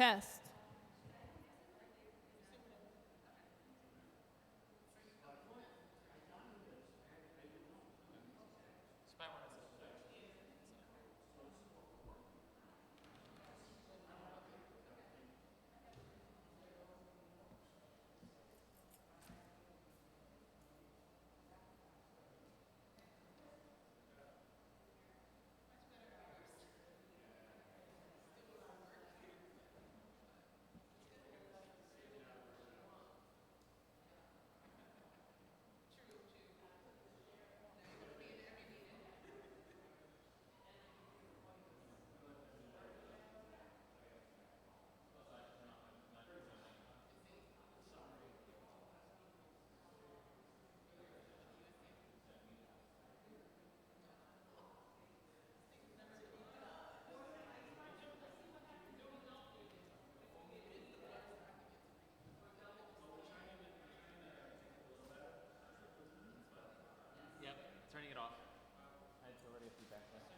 Test. Yep, turning it off. It's already a feedback test.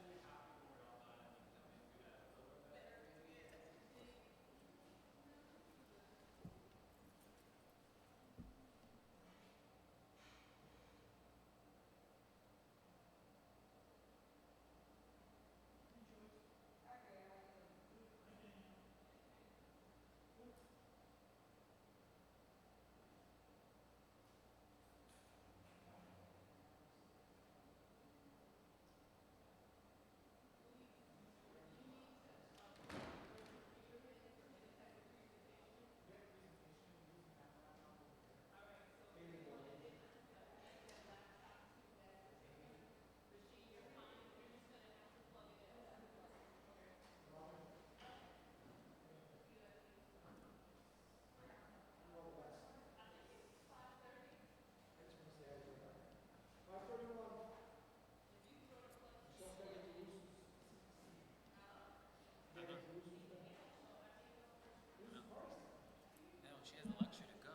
No, she has a lecture to go.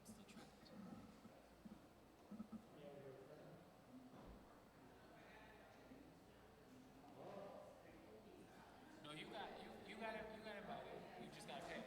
I'm still tripped. No, you got invited. You just gotta pay.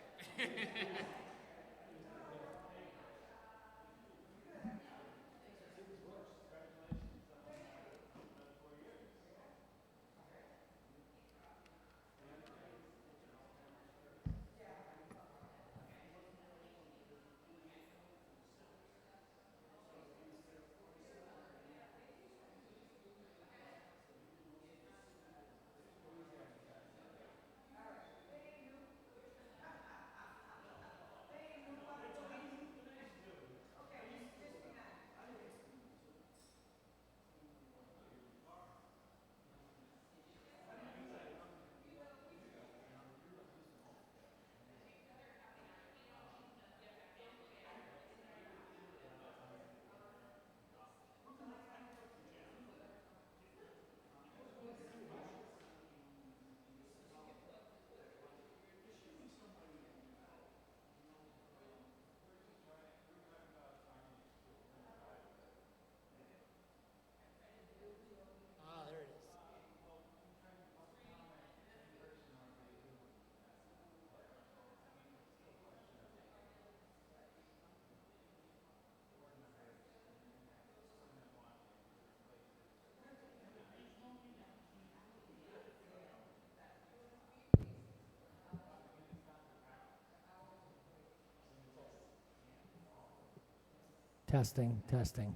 Ah, there it is. Testing, testing.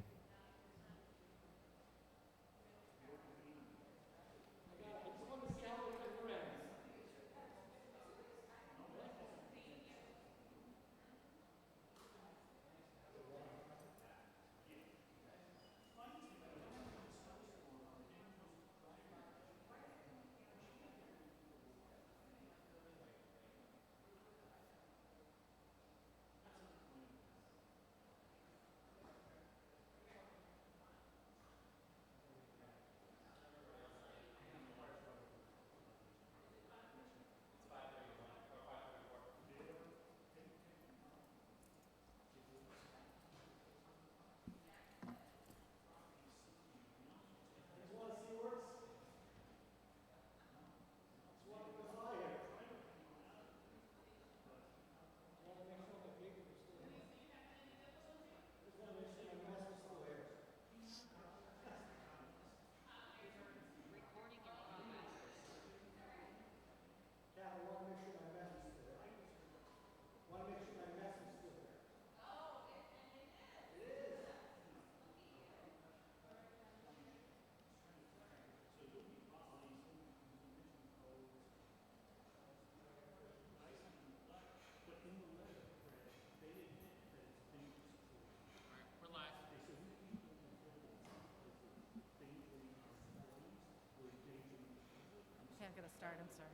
got to start, I'm sorry.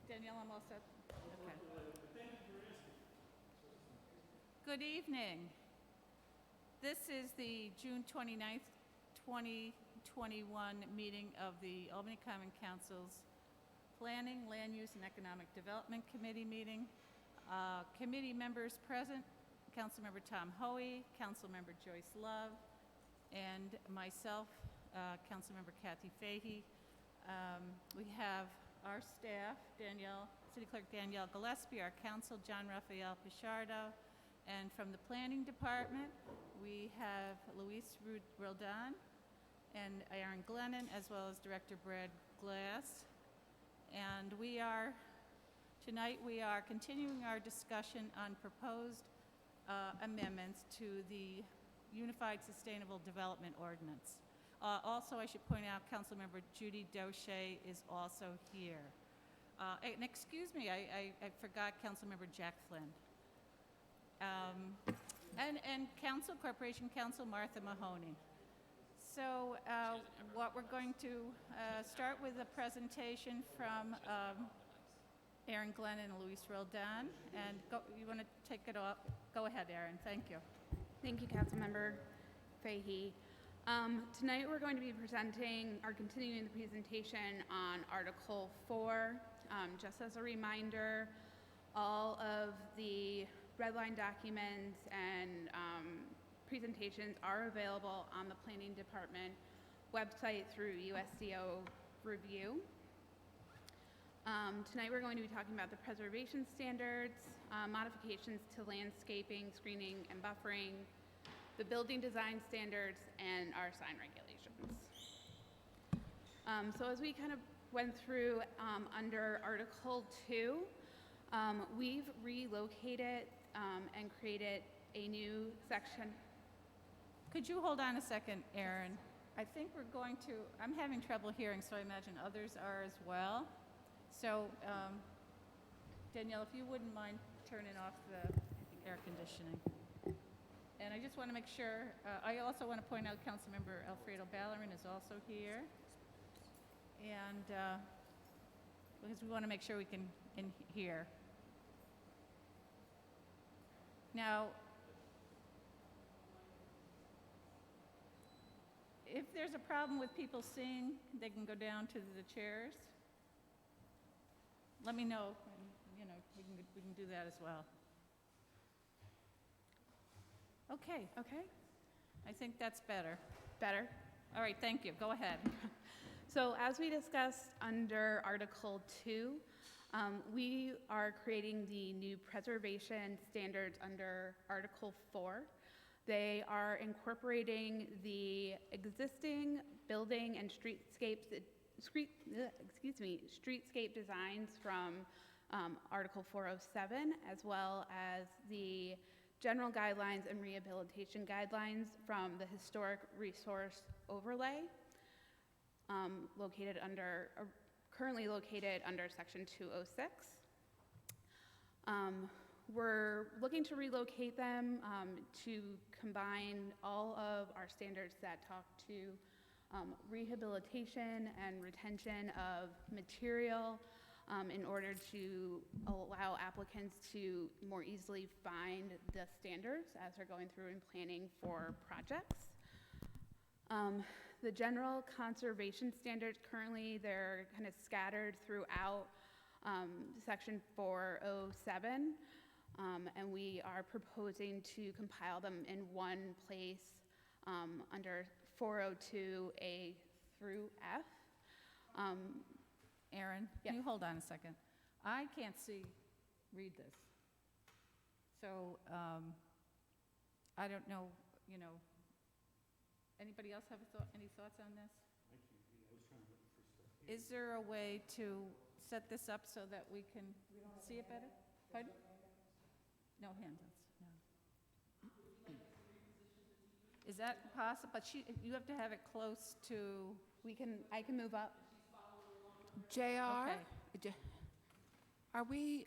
Danielle, I'm all set? Okay. Good evening. This is the June 29th, 2021 meeting of the Albany Common Council's Planning, Land Use, and Economic Development Committee meeting. Committee members present, Councilmember Tom Hoey, Councilmember Joyce Love, and myself, Councilmember Kathy Fahey. We have our staff, City Clerk Danielle Gillespie, our counsel, John Raphael Pichardo, and from the Planning Department, we have Luis Roldan and Aaron Glennon, as well as Director Brad Glass. And tonight we are continuing our discussion on proposed amendments to the Unified Sustainable Development Ordinance. Also, I should point out, Councilmember Judy Doche is also here. And excuse me, I forgot Councilmember Jack Flynn. And Corporation Counsel Martha Mahoney. So what we're going to start with a presentation from Aaron Glennon and Luis Roldan. And you want to take it off? Go ahead, Aaron. Thank you. Thank you, Councilmember Fahey. Tonight we're going to be continuing the presentation on Article 4. Just as a reminder, all of the red line documents and presentations are available on the Planning Department website through USDO review. Tonight we're going to be talking about the preservation standards, modifications to landscaping, screening, and buffering, the building design standards, and our sign regulations. So as we kind of went through under Article 2, we've relocated and created a new section. Could you hold on a second, Aaron? I think I'm having trouble hearing, so I imagine others are as well. So, Danielle, if you wouldn't mind turning off the air conditioning. And I just want to make sure, I also want to point out Councilmember Alfredo Ballerin is also here. And because we want to make sure we can hear. Now, if there's a problem with people seeing, they can go down to the chairs. Let me know, and, we can do that as well. Okay. Okay, I think that's better. better. All right, thank you. Go ahead. So as we discussed under Article 2, we are creating the new preservation standards under Article 4. They are incorporating the existing building and streetscape designs from Article 407, as well as the general guidelines and rehabilitation guidelines from the Historic Resource Overlay, currently located under Section 206. We're looking to relocate them to combine all of our standards that talk to rehabilitation and retention of material in order to allow applicants to more easily find the standards as they're going through and planning for projects. The general conservation standards, currently they're kind of scattered throughout Section 407, and we are proposing to compile them in one place under 402A through F. Aaron, Yes. can you hold on a second? I can't read this. So I don't know, anybody else have any thoughts on this? Is there a way to set this up so that we can see it better? Pardon? No handouts, no. Is that possible? But you have to have it close to, I can move up. JR, okay. are we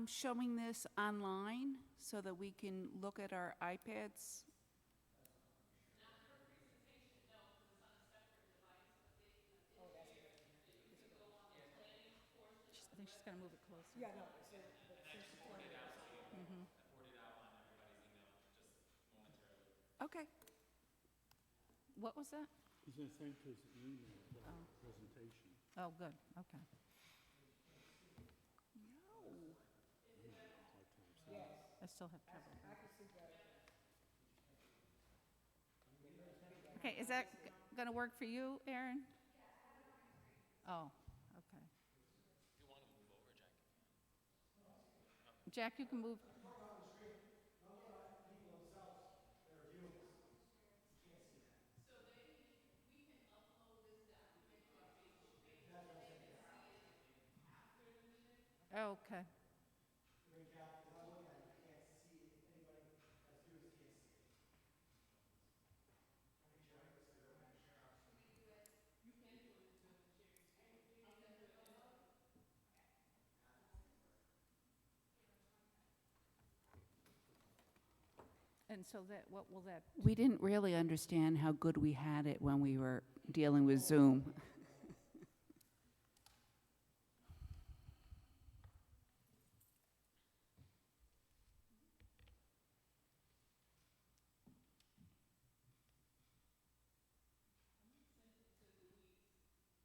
showing this online so that we can look at our iPads? going to move it closer. Yeah, no, Okay. What was that? He's going to send to his email the Oh. presentation. Oh, good, okay. I still have trouble. Okay, is that going to work for you, Aaron? Oh, okay. If you want to move over, Jack. Jack, you can move. Okay. And so that, what will that, We didn't really understand how good we had it when we were dealing with Zoom. Alfred, I'll send it to you now. Oh, here,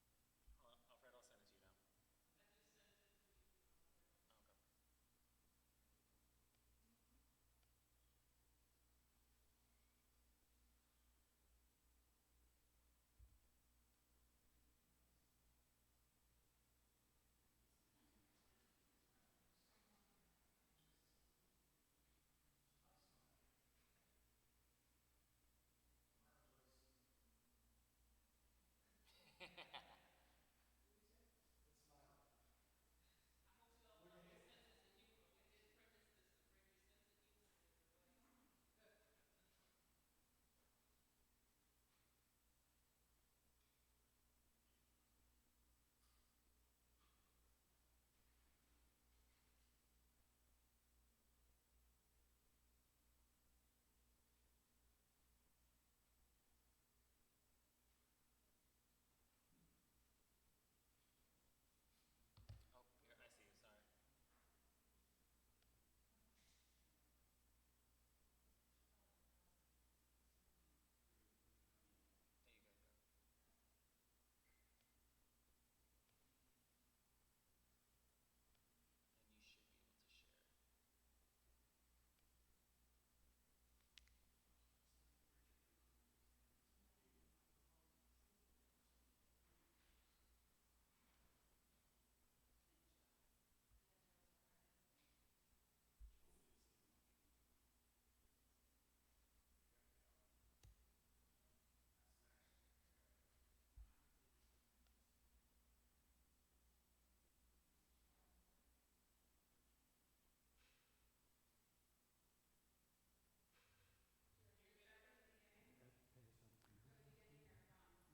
I see you, sorry. There you go, go. And you should be able to share.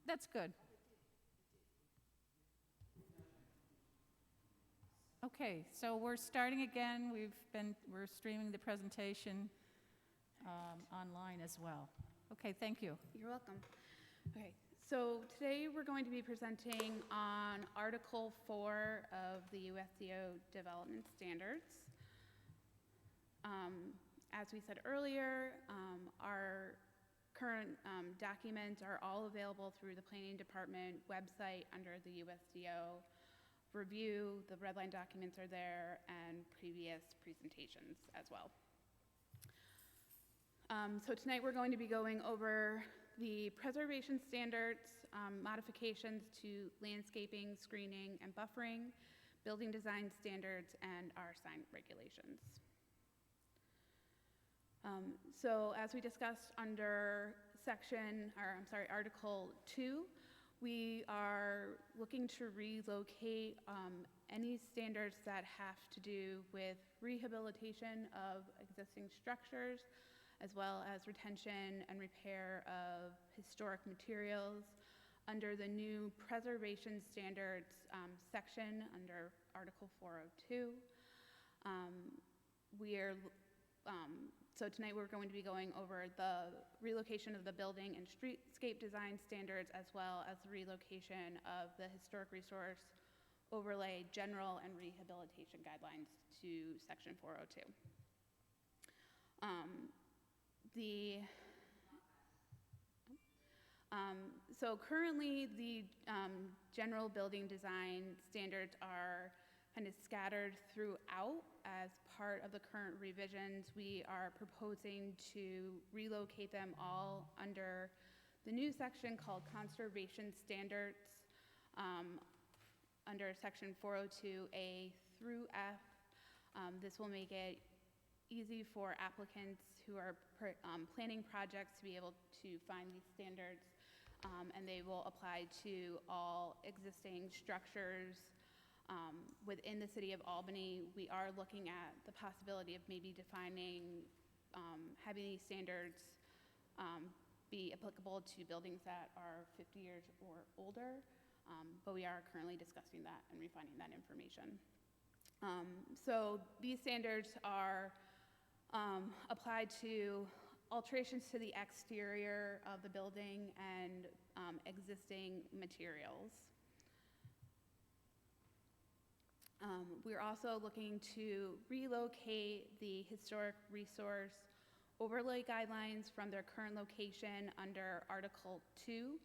that's good. Okay, so we're starting again. We're streaming the presentation online as well. Okay, thank you. You're welcome. Okay, so today we're going to be presenting on Article 4 of the USDO Development Standards. As we said earlier, our current documents are all available through the Planning Department website under the USDO review. The red line documents are there, and previous presentations as well. So tonight we're going to be going over the preservation standards, modifications to landscaping, screening, and buffering, building design standards, and our sign regulations. So as we discussed under Article 2, we are looking to relocate any standards that have to do with rehabilitation of existing structures, as well as retention and repair of historic materials under the new preservation standards section under Article 402. So tonight we're going to be going over the relocation of the building and streetscape design standards, as well as the relocation of the historic resource overlay general and rehabilitation guidelines to Section 402. So currently the general building design standards are kind of scattered throughout. As part of the current revisions, we are proposing to relocate them all under the new section called Conservation Standards under Section 402A through F. This will make it easy for applicants who are planning projects to be able to find these standards, and they will apply to all existing structures within the city of Albany. We are looking at the possibility of maybe defining, having these standards be applicable to buildings that are 50 years or older, but we are currently discussing that and refining that information. So these standards are applied to alterations to the exterior of the building and existing materials. We're also looking to relocate the historic resource overlay guidelines from their current location under Article 2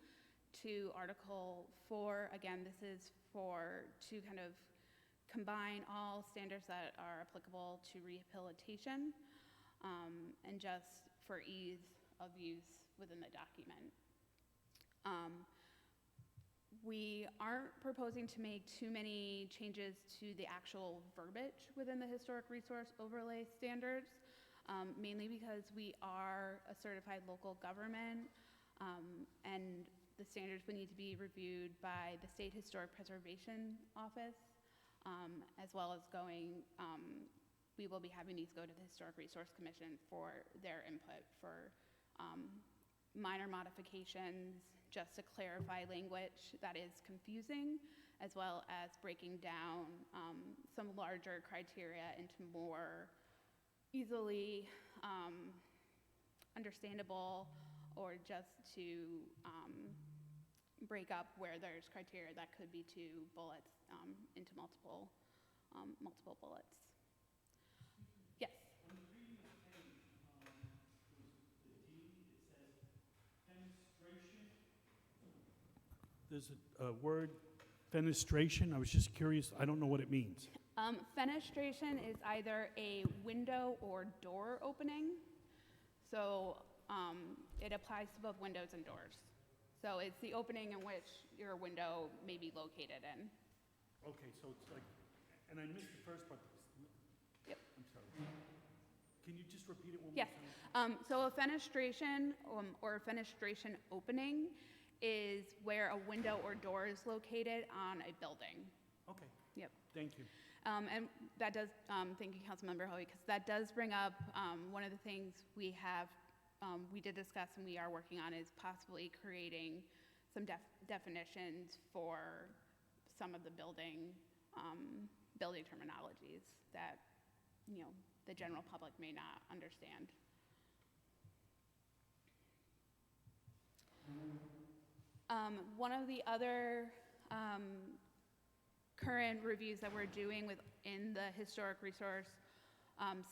to Article 4. Again, this is to kind of combine all standards that are applicable to rehabilitation, and just for ease of use within the document. We aren't proposing to make too many changes to the actual verbiage within the historic resource overlay standards, mainly because we are a certified local government, and the standards would need to be reviewed by the State Historic Preservation Office, as well as we will be having these go to the Historic Resource Commission for their input for minor modifications, just to clarify language that is confusing, as well as breaking down some larger criteria into more easily understandable, or just to break up where there's criteria that could be two bullets into multiple bullets. Yes. On the previous page, was the D, it says fenestration. There's a word, fenestration. I was just curious. I don't know what it means. Fenestration is either a window or door opening. So it applies to both windows and doors. So it's the opening in which your window may be located in. Okay, so it's like, and I missed the first part. Yep. I'm sorry. Can you just repeat it one Yes. more time? So a fenestration or a fenestration opening is where a window or door is located on a building. Okay. Yep. Thank you. And that does, thank you, Councilmember Hoey, because that does bring up one of the things we did discuss and we are working on is possibly creating some definitions for some of the building terminologies that, the general public may not understand. One of the other current reviews that we're doing within the historic resource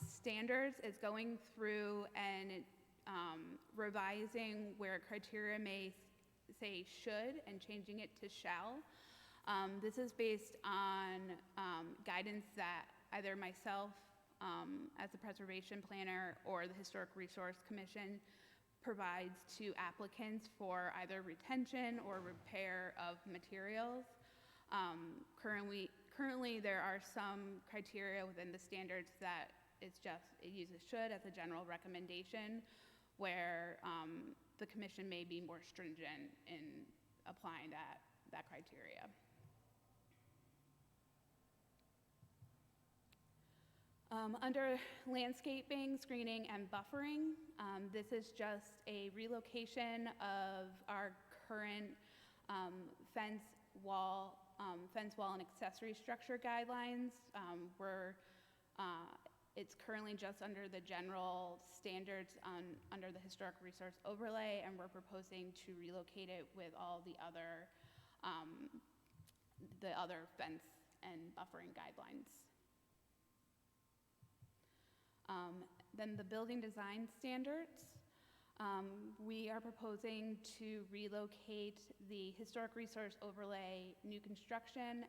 standards is going through and revising where criteria may say should and changing it to shall. This is based on guidance that either myself as a preservation planner or the Historic Resource Commission provides to applicants for either retention or repair of materials. Currently, there are some criteria within the standards that it uses should as a general recommendation, where the commission may be more stringent in applying that criteria. Under landscaping, screening, and buffering, this is just a relocation of our current fence wall and accessory structure guidelines. It's currently just under the general standards under the historic resource overlay, and we're proposing to relocate it with all the other fence and buffering guidelines. Then the building design standards. We are proposing to relocate the historic resource overlay new construction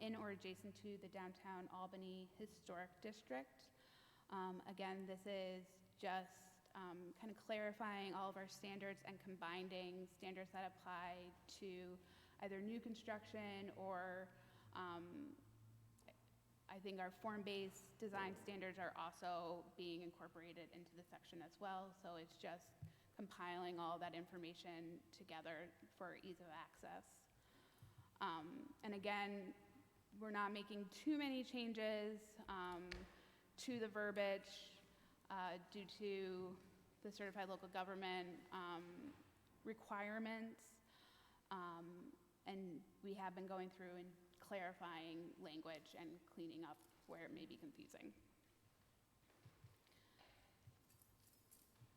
in or adjacent to the downtown Albany Historic District. Again, this is just kind of clarifying all of our standards and combining standards that apply to either new construction or I think our form-based design standards are also being incorporated into the section as well. So it's just compiling all that information together for ease of access. And again, we're not making too many changes to the verbiage due to the certified local government requirements. And we have been going through and clarifying language and cleaning up where it may be confusing.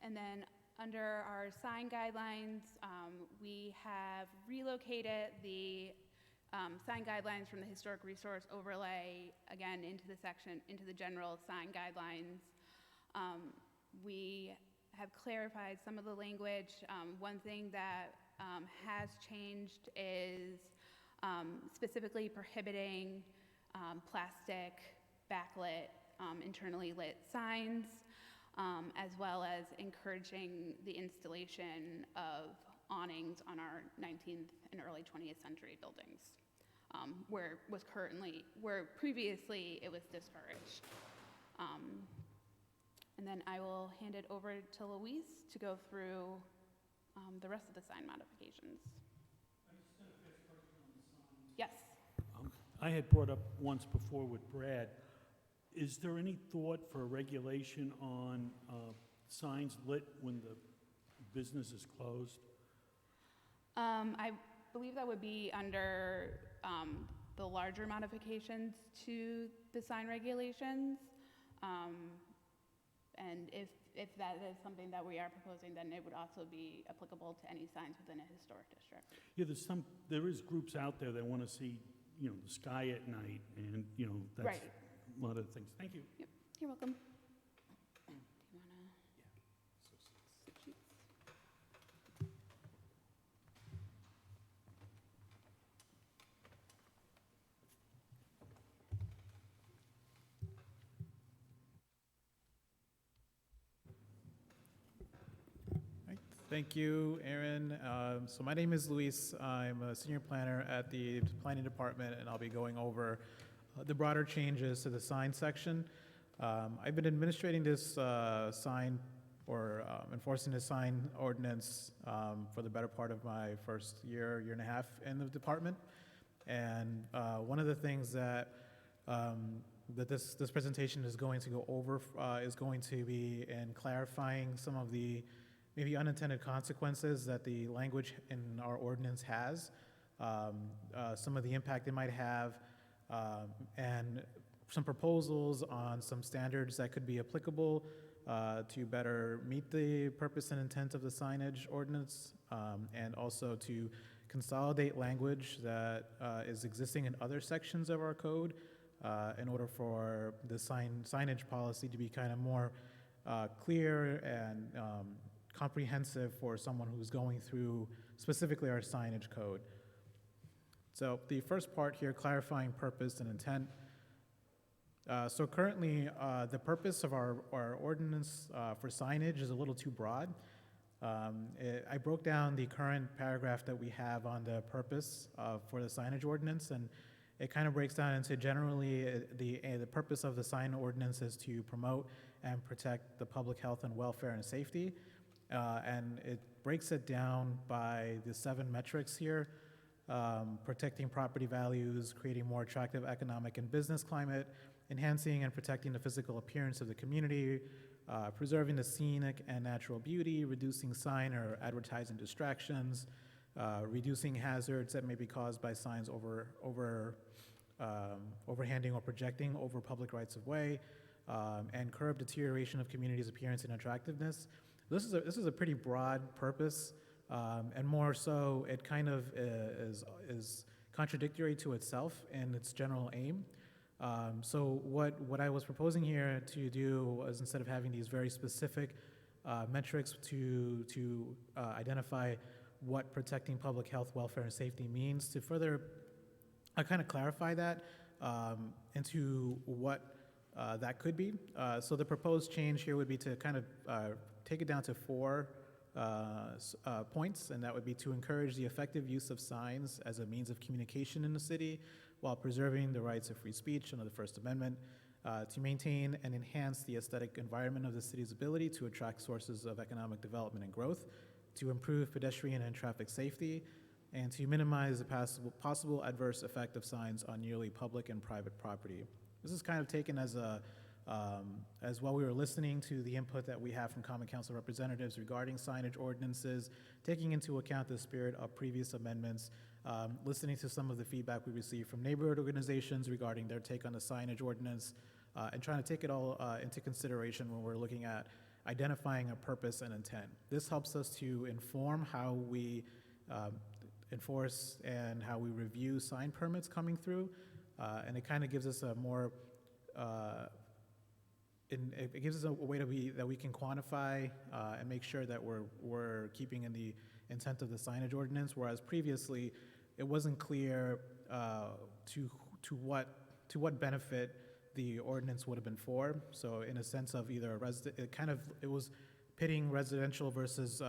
And then under our sign guidelines, we have relocated the sign guidelines from the historic resource overlay again into the general sign guidelines. We have clarified some of the language. One thing that has changed is specifically prohibiting plastic backlit internally lit signs, as well as encouraging the installation of awnings on our 19th and early 20th century buildings, where previously it was discouraged. And then I will hand it over to Luis to go through the rest of the sign modifications. Yes. I had brought up once before with Brad, is there any thought for a regulation on signs lit when the business is closed? I believe that would be under the larger modifications to the sign regulations. And if that is something that we are proposing, then it would also be applicable to any signs within a historic district. Yeah, there is groups out there that want to see, the sky at night, and, that's Right. a lot of things. Thank you. Yep, you're welcome. Do you wanna? Sheets. Thank you, Aaron. So my name is Luis. I'm a senior planner at the planning department, and I'll be going over the broader changes to the sign section. I've been administrating this sign or enforcing the sign ordinance for the better part of my first year and a half in the department. And one of the things that this presentation is going to go over is going to be in clarifying some of the maybe unintended consequences that the language in our ordinance has, some of the impact it might have, and some proposals on some standards that could be applicable to better meet the purpose and intent of the signage ordinance, and also to consolidate language that is existing in other sections of our code in order for the signage policy to be kind of more clear and comprehensive for someone who's going through specifically our signage code. So the first part here, clarifying purpose and intent. So currently, the purpose of our ordinance for signage is a little too broad. I broke down the current paragraph that we have on the purpose for the signage ordinance, and it kind of breaks down into generally the purpose of the sign ordinance is to promote and protect the public health and welfare and safety. And it breaks it down by the 7 metrics here. Protecting property values, creating more attractive economic and business climate, enhancing and protecting the physical appearance of the community, preserving the scenic and natural beauty, reducing sign or advertising distractions, reducing hazards that may be caused by signs overhanding or projecting over public rights of way, and curb deterioration of community's appearance and attractiveness. This is a pretty broad purpose. And more so, it kind of is contradictory to itself in its general aim. So what I was proposing here to do was, instead of having these very specific metrics to identify what protecting public health, welfare, and safety means, to further kind of clarify that into what that could be. So the proposed change here would be to kind of take it down to 4 points, and that would be to encourage the effective use of signs as a means of communication in the city while preserving the rights of free speech under the First Amendment, to maintain and enhance the aesthetic environment of the city's ability to attract sources of economic development and growth, to improve pedestrian and traffic safety, and to minimize the possible adverse effect of signs on nearly public and private property. This is kind of taken as while we were listening to the input that we have from Common Council representatives regarding signage ordinances, taking into account the spirit of previous amendments, listening to some of the feedback we received from neighborhood organizations regarding their take on the signage ordinance, and trying to take it all into consideration when we're looking at identifying a purpose and intent. This helps us to inform how we enforce and how we review sign permits coming through, and it kind of gives us a more it gives us a way that we can quantify and make sure that we're keeping in the intent of the signage ordinance, whereas previously it wasn't clear to what benefit the ordinance would have been for. So in a sense of either it was pitting residential versus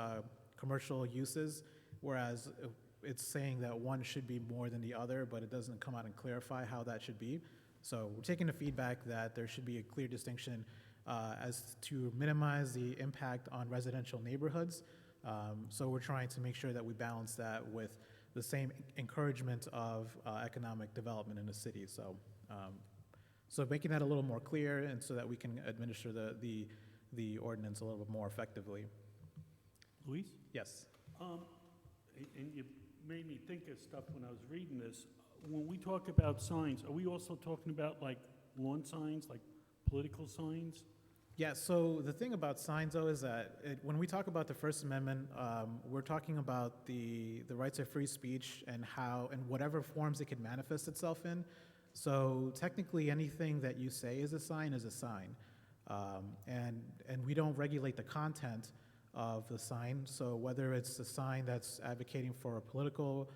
commercial uses, whereas it's saying that one should be more than the other, but it doesn't come out and clarify how that should be. So we're taking the feedback that there should be a clear distinction as to minimize the impact on residential neighborhoods. So we're trying to make sure that we balance that with the same encouragement of economic development in the city. So, so making that a little more clear, and so that we can administer the ordinance a little bit more effectively. Luis? Yes. And you made me think of stuff when I was reading this. When we talk about signs, are we also talking about like lawn signs, like political signs? Yeah, so the thing about signs, though, is that when we talk about the First Amendment, we're talking about the rights of free speech and whatever forms it can manifest itself in. So technically, anything that you say is a sign is a sign. And we don't regulate the content of the sign. So whether it's a sign that's advocating for a political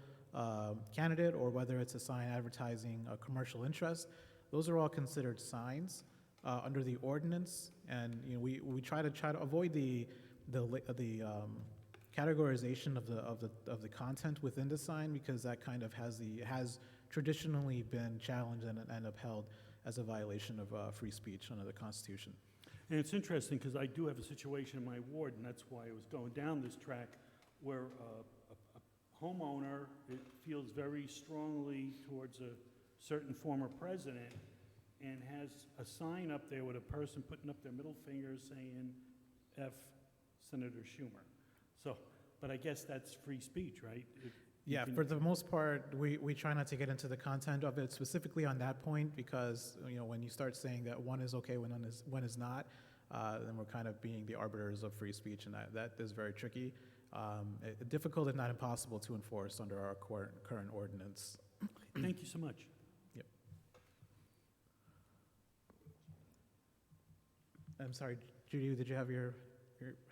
candidate, or whether it's a sign advertising a commercial interest, those are all considered signs under the ordinance. And we try to avoid the categorization of the content within the sign, because that kind of has traditionally been challenged and upheld as a violation of free speech under the Constitution. And it's interesting because I do have a situation in my ward, and that's why I was going down this track, where a homeowner feels very strongly towards a certain former president and has a sign up there with a person putting up their middle finger saying, F Senator Schumer. So, but I guess that's free speech, right? Yeah, for the most part, we try not to get into the content of it specifically on that point, because when you start saying that one is okay when one is not, then we're kind of being the arbiters of free speech, and that is very tricky. Difficult, if not impossible, to enforce under our current ordinance. Thank you so much. Yep. I'm sorry, Judy, did you have your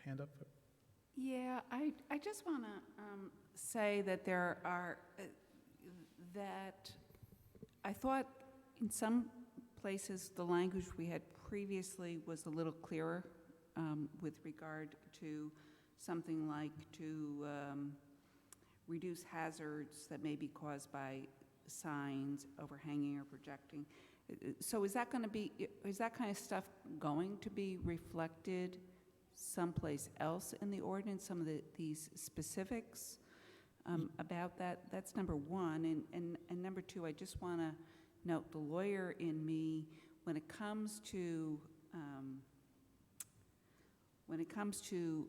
hand up? Yeah, I just want to say that there are, that I thought in some places the language we had previously was a little clearer with regard to something like to reduce hazards that may be caused by signs overhanging or projecting. So is that going to be, is that kind of stuff going to be reflected someplace else in the ordinance, some of these specifics about that? That's number one. And number two, I just want to note the lawyer in me, when it comes to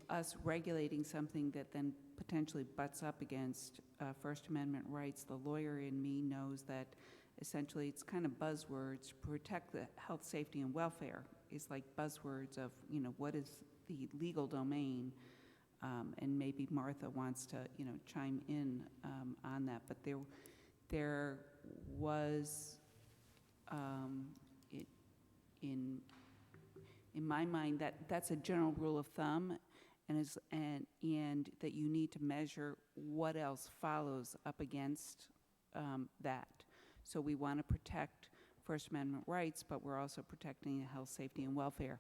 us regulating something that then potentially butts up against First Amendment rights, the lawyer in me knows that essentially it's kind of buzzwords. Protect the health, safety, and welfare is like buzzwords of, you know, what is the legal domain, and maybe Martha wants to, you know, chime in on that. But there was, in my mind, that's a general rule of thumb, and that you need to measure what else follows up against that. So we want to protect First Amendment rights, but we're also protecting health, safety, and welfare.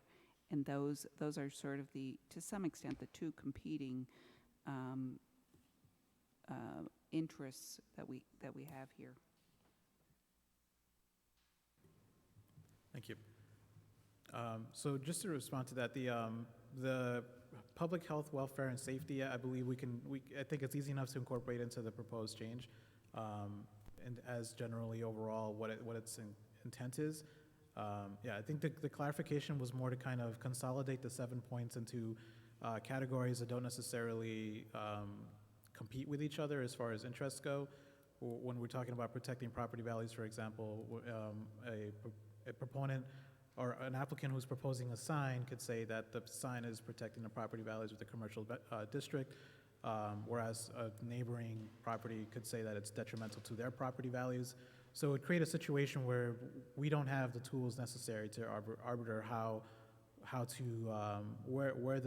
And those are sort of to some extent, the two competing interests that we have here. Thank you. So just to respond to that, the public health, welfare, and safety, I believe I think it's easy enough to incorporate into the proposed change, and as generally overall what its intent is. Yeah, I think the clarification was more to kind of consolidate the 7 points into categories that don't necessarily compete with each other as far as interests go. When we're talking about protecting property values, for example, a proponent or an applicant who's proposing a sign could say that the sign is protecting the property values of the commercial district, whereas a neighboring property could say that it's detrimental to their property values. So it would create a situation where we don't have the tools necessary to arbiter how to, where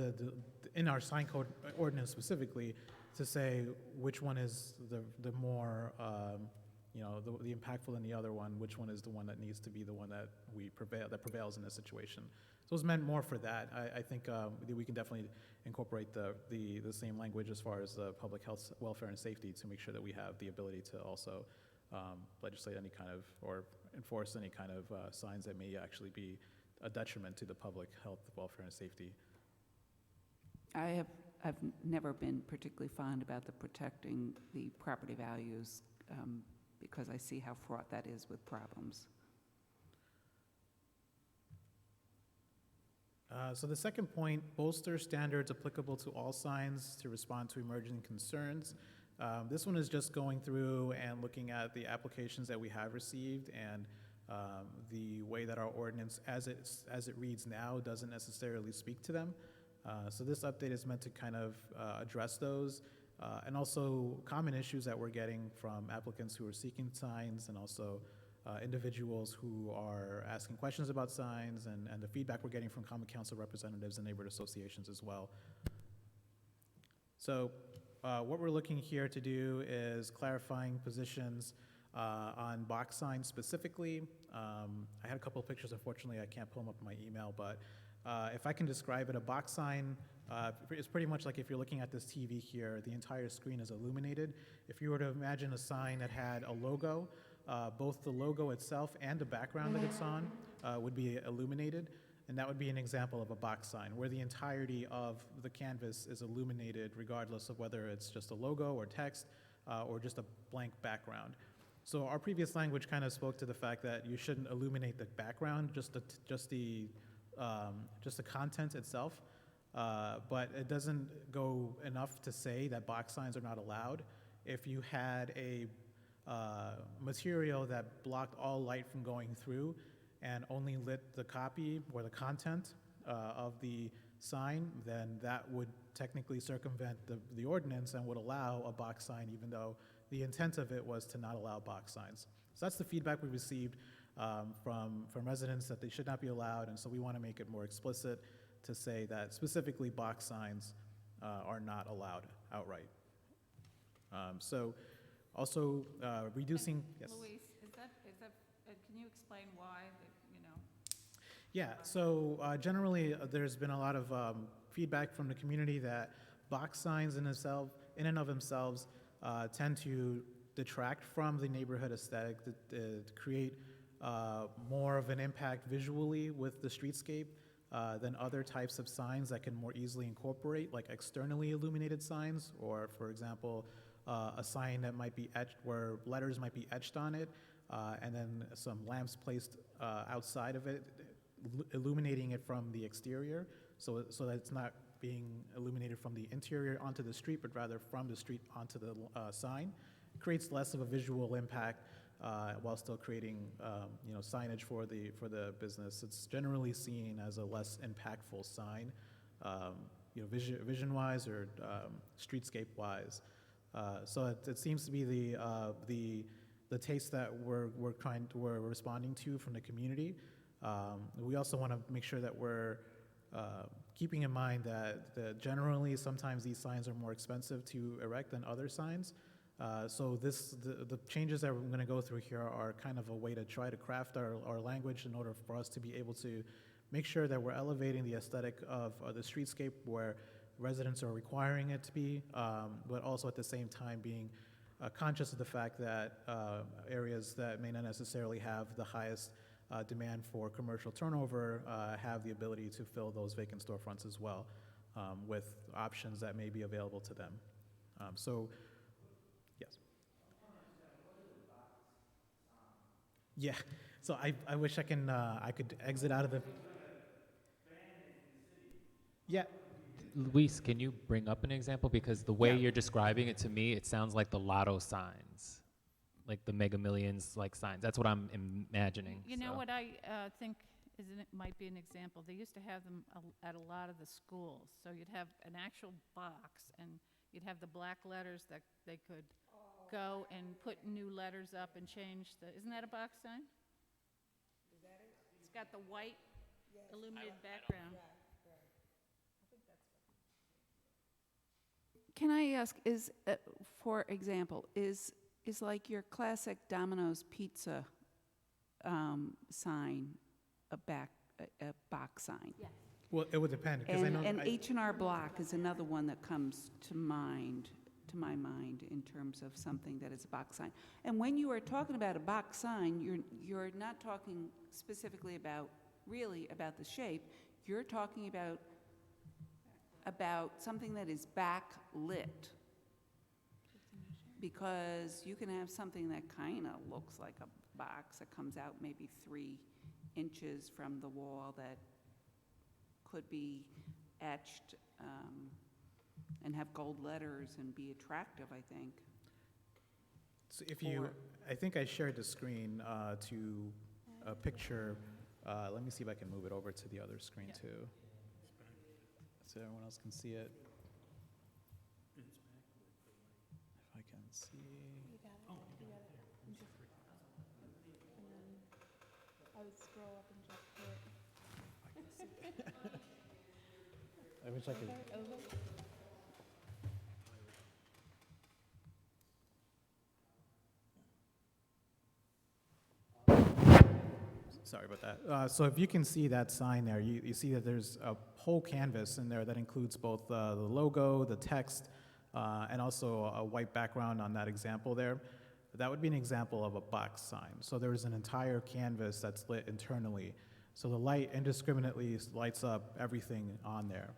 in our sign code ordinance specifically, to say which one is the more, the impactful than the other one, which one is the one that needs to be the one that prevails in this situation. So it was meant more for that. I think we can definitely incorporate the same language as far as public health, welfare, and safety to make sure that we have the ability to also legislate any kind of, or enforce any kind of signs that may actually be a detriment to the public health, welfare, and safety. I've never been particularly fond about the protecting the property values because I see how fraught that is with problems. So the second point, bolster standards applicable to all signs to respond to emerging concerns. This one is just going through and looking at the applications that we have received, and the way that our ordinance, as it reads now, doesn't necessarily speak to them. So this update is meant to kind of address those, and also common issues that we're getting from applicants who are seeking signs, and also individuals who are asking questions about signs, and the feedback we're getting from common council representatives and neighborhood associations as well. So what we're looking here to do is clarifying positions on box signs specifically. I had a couple of pictures. Unfortunately, I can't pull them up in my email, but if I can describe it, a box sign is pretty much like if you're looking at this TV here, the entire screen is illuminated. If you were to imagine a sign that had a logo, both the logo itself and the background that it's on would be illuminated. And that would be an example of a box sign, where the entirety of the canvas is illuminated regardless of whether it's just a logo or text or just a blank background. So our previous language kind of spoke to the fact that you shouldn't illuminate the background, just the content itself. But it doesn't go enough to say that box signs are not allowed. If you had a material that blocked all light from going through and only lit the copy or the content of the sign, then that would technically circumvent the ordinance and would allow a box sign, even though the intent of it was to not allow box signs. So that's the feedback we received from residents, that they should not be allowed, and so we want to make it more explicit to say that specifically box signs are not allowed outright. So also reducing, yes. Luis, can you explain why, you know? Yeah, so generally there's been a lot of feedback from the community that box signs in and of themselves tend to detract from the neighborhood aesthetic, to create more of an impact visually with the streetscape than other types of signs that can more easily incorporate, like externally illuminated signs, or for example, a sign that might be etched, where letters might be etched on it, and then some lamps placed outside of it, illuminating it from the exterior, so that it's not being illuminated from the interior onto the street, but rather from the street onto the sign. It creates less of a visual impact while still creating signage for the business. It's generally seen as a less impactful sign, vision-wise or streetscape-wise. So it seems to be the taste that we're responding to from the community. We also want to make sure that we're keeping in mind that generally sometimes these signs are more expensive to erect than other signs. So the changes that we're going to go through here are kind of a way to try to craft our language in order for us to be able to make sure that we're elevating the aesthetic of the streetscape where residents are requiring it to be, but also at the same time being conscious of the fact that areas that may not necessarily have the highest demand for commercial turnover have the ability to fill those vacant storefronts as well with options that may be available to them. So, yes. Yeah, so I wish I could exit out of the. Yeah. Luis, can you bring up an example? Because the way Yeah. you're describing it to me, it sounds like the lotto signs, like the Mega Millions like signs. That's what I'm imagining. You know so. what I think might be an example? They used to have them at a lot of the schools. So you'd have an actual box, and you'd have the black letters that they could go and put new letters up and change isn't that a box sign? Is that it? It's got the white illuminated background. Can I ask, for example, is like your classic Domino's pizza sign a box sign? Yes. Well, it would depend, because I know. And H&R Block is another one that comes to my mind in terms of something that is a box sign. And when you are talking about a box sign, you're not talking specifically about the shape. You're talking about something that is backlit. Because you can have something that kind of looks like a box that comes out maybe 3 inches from the wall that could be etched and have gold letters and be attractive, I think. So I think I shared the screen to a picture. Let me see if I can move it over to the other screen too, so everyone else can see it. If I can see. I would scroll up and just hit. I wish I could. Sorry about that. So if you can see that sign there, you see that there's a whole canvas in there that includes both the logo, the text, and also a white background on that example there. That would be an example of a box sign. So there's an entire canvas that's lit internally. So the light indiscriminately lights up everything on there.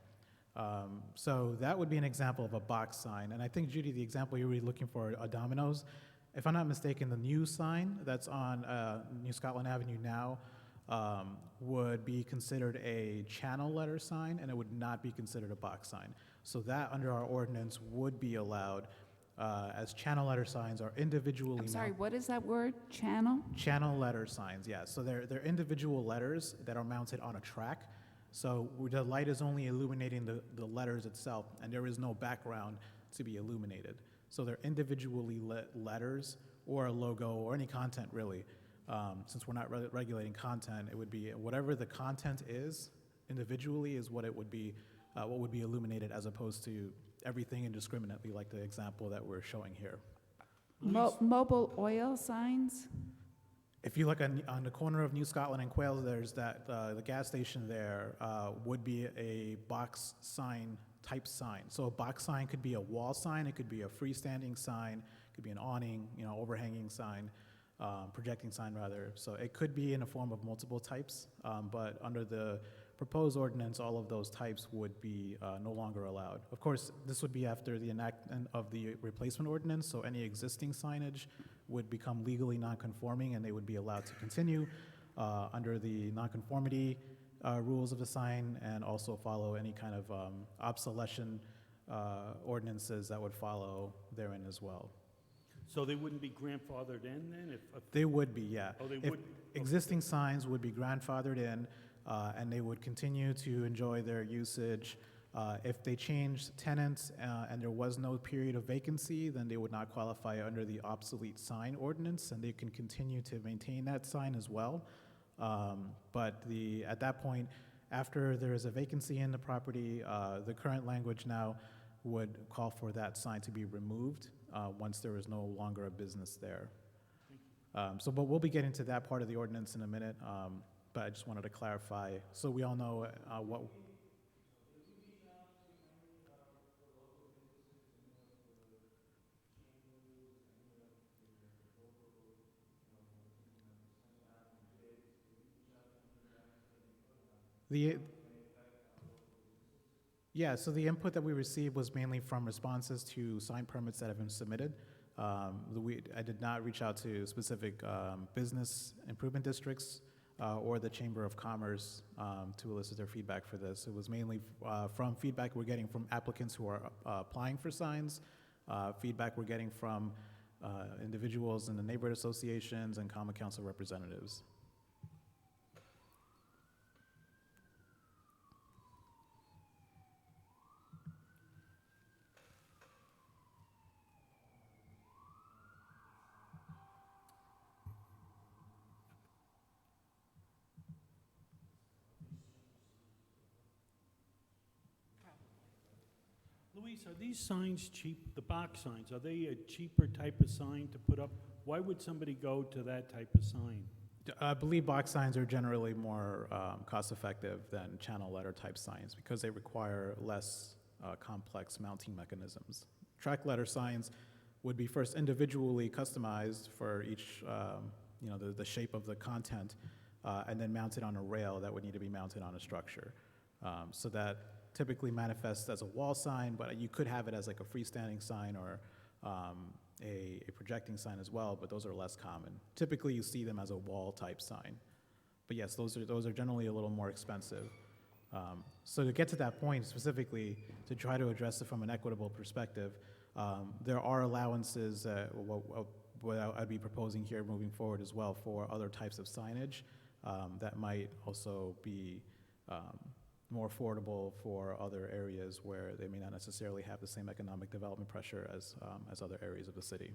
So that would be an example of a box sign. And I think, Judy, the example you're really looking for are Domino's. If I'm not mistaken, the new sign that's on New Scotland Avenue now would be considered a channel letter sign, and it would not be considered a box sign. So that, under our ordinance, would be allowed as channel letter signs are individually. I'm sorry, what is that word? Channel? Channel letter signs, yeah. So they're individual letters that are mounted on a track. So the light is only illuminating the letters itself, and there is no background to be illuminated. So they're individually lit letters or a logo or any content, really. Since we're not regulating content, it would be whatever the content is individually is what would be illuminated, as opposed to everything indiscriminately, like the example that we're showing here. Mobile oil signs? If you look on the corner of New Scotland and Quail, there's the gas station there would be a box sign type sign. So a box sign could be a wall sign, it could be a freestanding sign, it could be an awning, overhanging sign, projecting sign rather. So it could be in a form of multiple types, but under the proposed ordinance, all of those types would be no longer allowed. Of course, this would be after the enactment of the replacement ordinance, so any existing signage would become legally nonconforming and they would be allowed to continue under the nonconformity rules of the sign, and also follow any kind of obsolescence ordinances that would follow therein as well. So they wouldn't be grandfathered in then? They would be, yeah. Oh, they If would? existing signs would be grandfathered in, and they would continue to enjoy their usage. If they changed tenants and there was no period of vacancy, then they would not qualify under the obsolete sign ordinance, and they can continue to maintain that sign as well. But at that point, after there is a vacancy in the property, the current language now would call for that sign to be removed once there is no longer a business there. But we'll be getting to that part of the ordinance in a minute, but I just wanted to clarify, so we all know what... So the input that we received was mainly from responses to sign permits that have been submitted. I did not reach out to specific business improvement districts or the Chamber of Commerce to elicit their feedback for this. It was mainly from feedback we're getting from applicants who are applying for signs, feedback we're getting from individuals in the neighborhood associations and common council representatives. Luis, are these signs cheap, the box signs, are they a cheaper type of sign to put up? Why would somebody go to that type of sign? I believe box signs are generally more cost-effective than channel letter type signs because they require less complex mounting mechanisms. Track letter signs would be first individually customized for each, the shape of the content, and then mounted on a rail that would need to be mounted on a structure. So that typically manifests as a wall sign, but you could have it as like a freestanding sign or a projecting sign as well, but those are less common. Typically, you see them as a wall type sign. But yes, those are generally a little more expensive. So to get to that point specifically, to try to address it from an equitable perspective, there are allowances, what I'd be proposing here moving forward as well for other types of signage that might also be more affordable for other areas where they may not necessarily have the same economic development pressure as other areas of the city.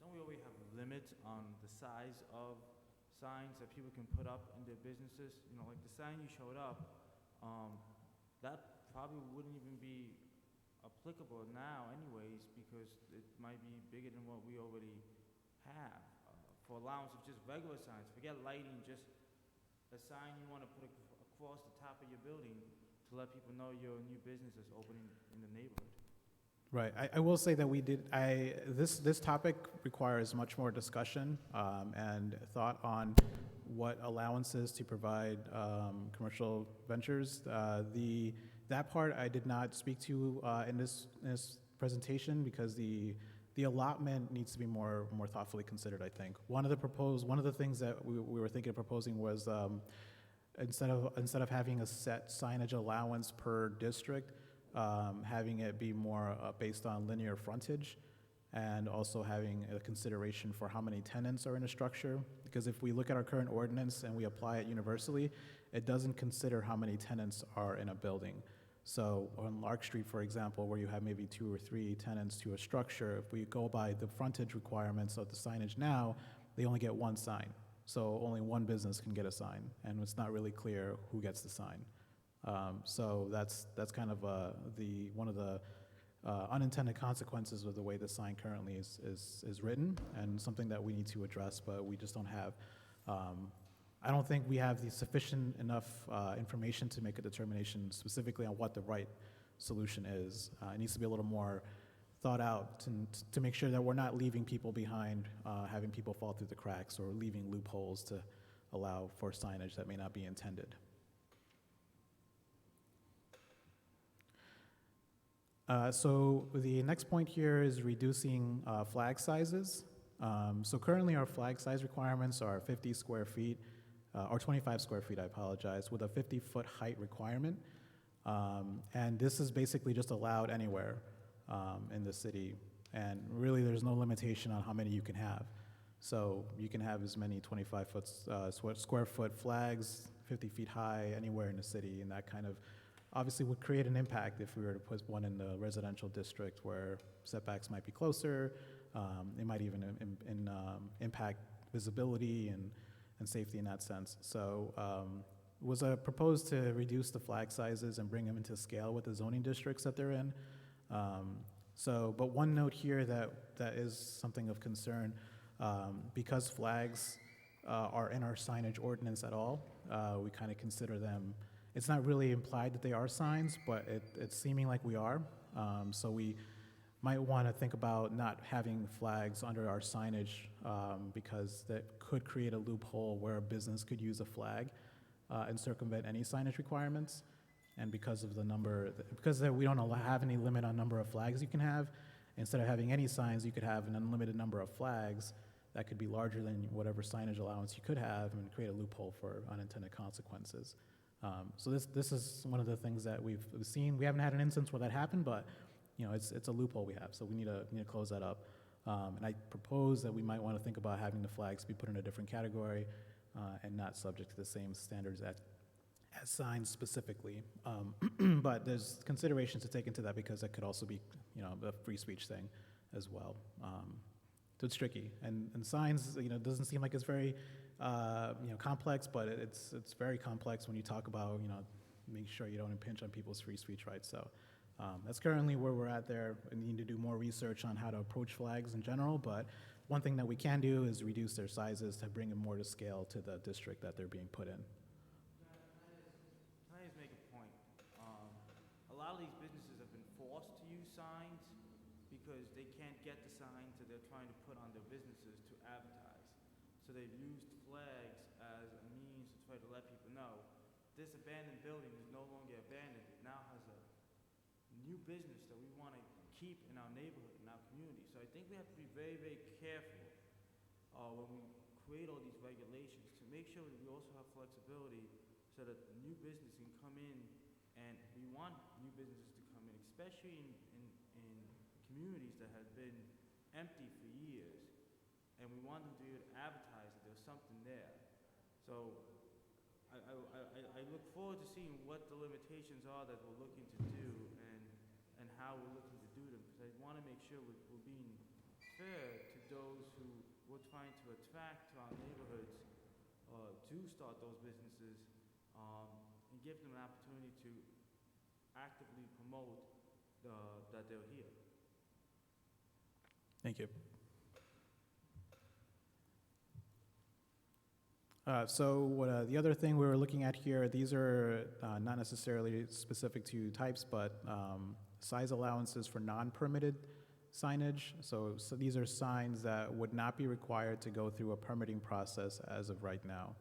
Don't we already have limits on the size of signs that people can put up in their businesses? Like the sign you showed up, that probably wouldn't even be applicable now anyways because it might be bigger than what we already have. For allowance of just regular signs, forget lighting, just a sign you want to put across the top of your building to let people know your new business is opening in the neighborhood. Right. I will say that this topic requires much more discussion and thought on what allowances to provide commercial ventures. That part I did not speak to in this presentation because the allotment needs to be more thoughtfully considered, I think. One of the things that we were thinking of proposing was instead of having a set signage allowance per district, having it be more based on linear frontage, and also having a consideration for how many tenants are in a structure. Because if we look at our current ordinance and we apply it universally, it doesn't consider how many tenants are in a building. So on Lark Street, for example, where you have maybe 2 or 3 tenants to a structure, if we go by the frontage requirements of the signage now, they only get 1 sign. So only one business can get a sign, and it's not really clear who gets the sign. So that's kind of one of the unintended consequences of the way the sign currently is written, and something that we need to address, but we just don't have. I don't think we have the sufficient enough information to make a determination specifically on what the right solution is. It needs to be a little more thought out to make sure that we're not leaving people behind, having people fall through the cracks, or leaving loopholes to allow for signage that may not be intended. So the next point here is reducing flag sizes. So currently our flag size requirements are 50 square feet, or 25 square feet, I apologize, with a 50-foot height requirement. And this is basically just allowed anywhere in the city. And really there's no limitation on how many you can have. So you can have as many 25-foot square foot flags, 50 feet high, anywhere in the city, and that kind of obviously would create an impact if we were to put one in the residential district where setbacks might be closer. It might even impact visibility and safety in that sense. So it was proposed to reduce the flag sizes and bring them into scale with the zoning districts that they're in. But one note here that is something of concern, because flags are in our signage ordinance at all, we kind of consider them. It's not really implied that they are signs, but it's seeming like we are. So we might want to think about not having flags under our signage because that could create a loophole where a business could use a flag and circumvent any signage requirements. And because of we don't have any limit on number of flags you can have, instead of having any signs, you could have an unlimited number of flags that could be larger than whatever signage allowance you could have and create a loophole for unintended consequences. So this is one of the things that we've seen. We haven't had an instance where that happened, but it's a loophole we have, so we need to close that up. And I propose that we might want to think about having the flags be put in a different category and not subject to the same standards as signs specifically. But there's considerations to take into that because that could also be a free speech thing as well. So it's tricky, and signs doesn't seem like it's very complex, but it's very complex when you talk about make sure you don't impinge on people's free speech rights. So that's currently where we're at there. We need to do more research on how to approach flags in general, but one thing that we can do is reduce their sizes to bring them more to scale to the district that they're being put in. Can I just make a point? A lot of these businesses have been forced to use signs because they can't get the signs that they're trying to put on their businesses to advertise. So they've used flags as a means to try to let people know this abandoned building is no longer abandoned. It now has a new business that we want to keep in our neighborhood, in our community. So I think we have to be very, very careful when we create all these regulations to make sure that we also have flexibility so that new business can come in, and we want new businesses to come in, especially in communities that have been empty for years, and we want them to be able to advertise that there's something there. So I look forward to seeing what the limitations are that we're looking to do and how we're looking to do them, because I want to make sure we're being fair to those who we're trying to attract to our neighborhoods to start those businesses and give them an opportunity to actively promote that they're here. Thank you. The other thing we were looking at here, these are not necessarily specific to types, but size allowances for non-permitted signage. So these are signs that would not be required to go through a permitting process as of right now.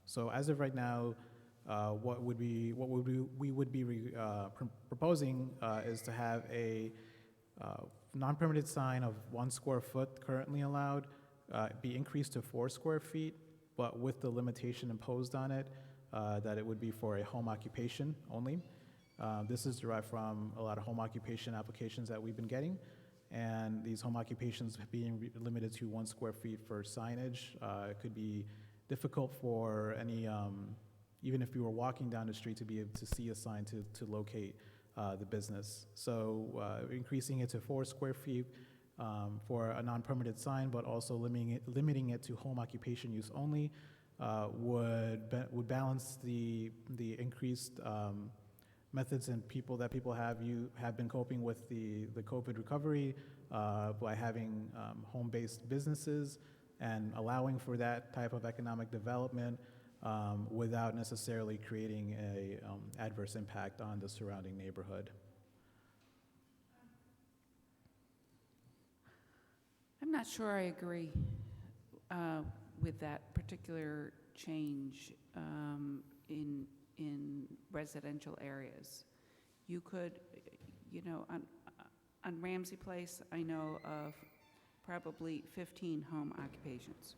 So as of right now, what we would be proposing is to have a non-permitted sign of 1 square foot currently allowed be increased to 4 square feet, but with the limitation imposed on it that it would be for a home occupation only. This is derived from a lot of home occupation applications that we've been getting, and these home occupations being limited to 1 square feet for signage. It could be difficult for any, even if you were walking down the street, to be able to see a sign to locate the business. So increasing it to 4 square feet for a non-permitted sign, but also limiting it to home occupation use only would balance the increased methods and people have been coping with the COVID recovery by having home-based businesses and allowing for that type of economic development without necessarily creating a adverse impact on the surrounding neighborhood. I'm not sure I agree with that particular change in residential areas. You could, on Ramsey Place, I know of probably 15 home occupations.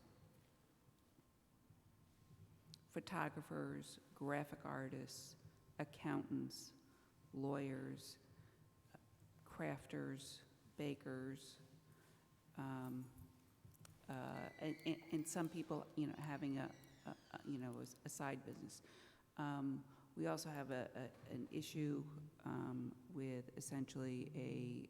Photographers, graphic artists, accountants, lawyers, crafters, bakers, and some people, having a side business. We also have an issue with essentially a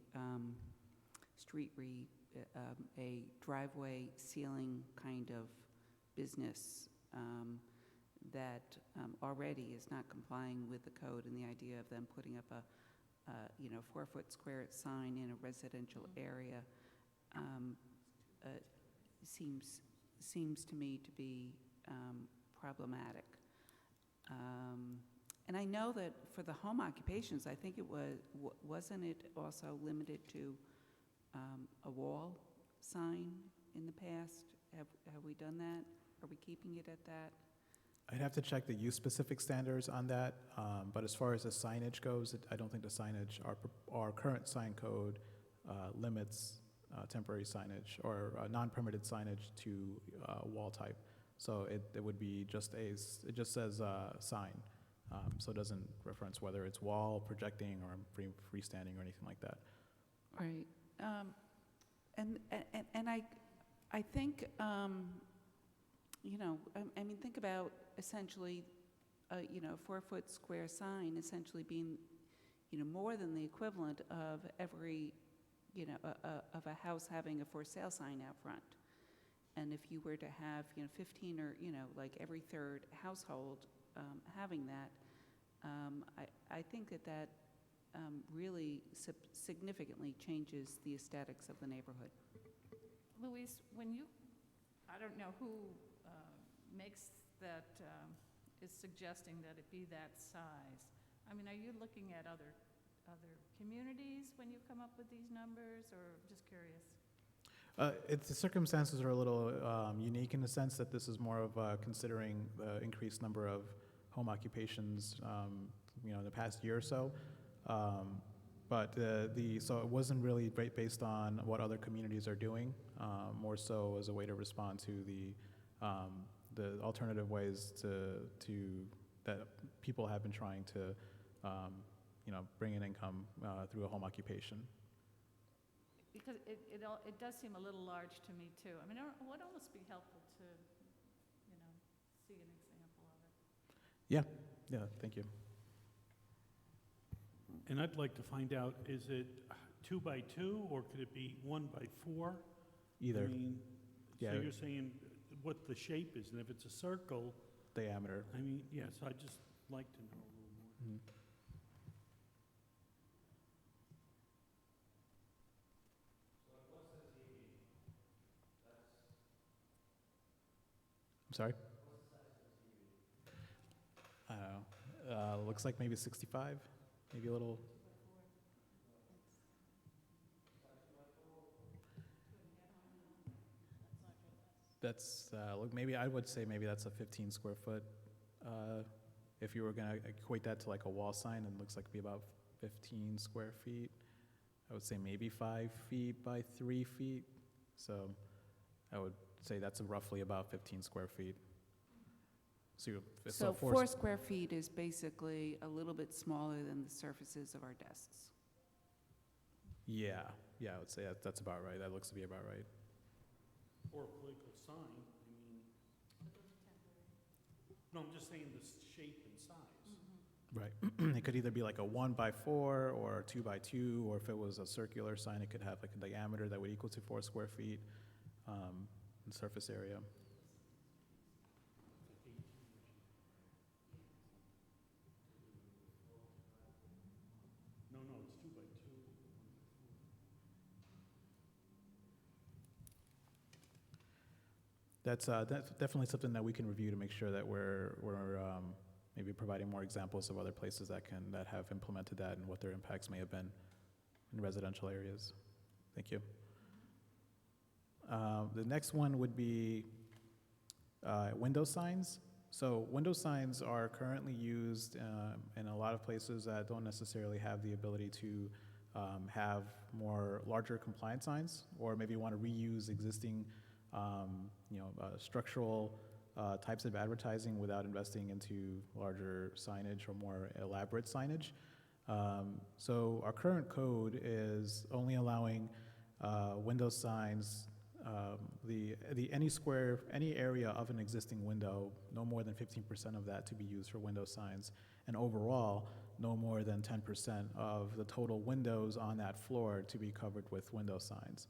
a driveway ceiling kind of business that already is not complying with the code, and the idea of them putting up a 4-foot square sign in a residential area seems to me to be problematic. And I know that for the home occupations, I think it wasn't it also limited to a wall sign in the past? Have we done that? Are we keeping it at that? I'd have to check the use-specific standards on that, but as far as the signage goes, I don't think the signage, our current sign code limits temporary signage or non-permitted signage to wall type. So it would be it just says sign, so it doesn't reference whether it's wall, projecting, or freestanding or anything like that. Right. And I think, I mean, think about essentially, 4-foot square sign essentially being, more than the equivalent of every, of a house having a for sale sign out front. And if you were to have, 15 or, like every third household having that, I think that really significantly changes the aesthetics of the neighborhood. Louise, I don't know who makes that, is suggesting that it be that size. I mean, are you looking at other communities when you come up with these numbers, or just curious? The circumstances are a little unique in the sense that this is more of considering the increased number of home occupations, in the past year or so. So it wasn't really based on what other communities are doing, more so as a way to respond to the alternative ways that people have been trying to, bring in income through a home occupation. Because it does seem a little large to me too. I mean, it would almost be helpful to, see an example of it. Yeah, thank you. And I'd like to find out, is it 2 by 2 or could it be 1 by 4? Either. I mean, Yeah. so you're saying what the shape is, and if it's a circle, Diameter. I mean, yes, I'd just like to know a little more. Mhm. I'm sorry? I don't know. Looks like maybe 65, maybe a little. That's, maybe I would say maybe that's a 15 square foot. If you were going to equate that to like a wall sign, it looks like it'd be about 15 square feet. I would say maybe 5 feet by 3 feet. So I would say that's roughly about 15 square feet. So 4 square feet is basically a little bit smaller than the surfaces of our desks. Yeah, I would say that's about right. That looks to be about right. Or a political sign, I mean. No, I'm just saying the shape and size. Right. It could either be like a 1x4 or a 2x2, or if it was a circular sign, it could have like a diameter that would equal to 4 square feet in surface area. No, it's 2 by 2. That's definitely something that we can review to make sure that we're maybe providing more examples of other places that have implemented that and what their impacts may have been in residential areas. Thank you. The next one would be window signs. So window signs are currently used in a lot of places that don't necessarily have the ability to have more larger compliant signs, or maybe want to reuse existing structural types of advertising without investing into larger signage or more elaborate signage. So our current code is only allowing window signs, any area of an existing window, no more than 15% of that to be used for window signs, and overall, no more than 10% of the total windows on that floor to be covered with window signs.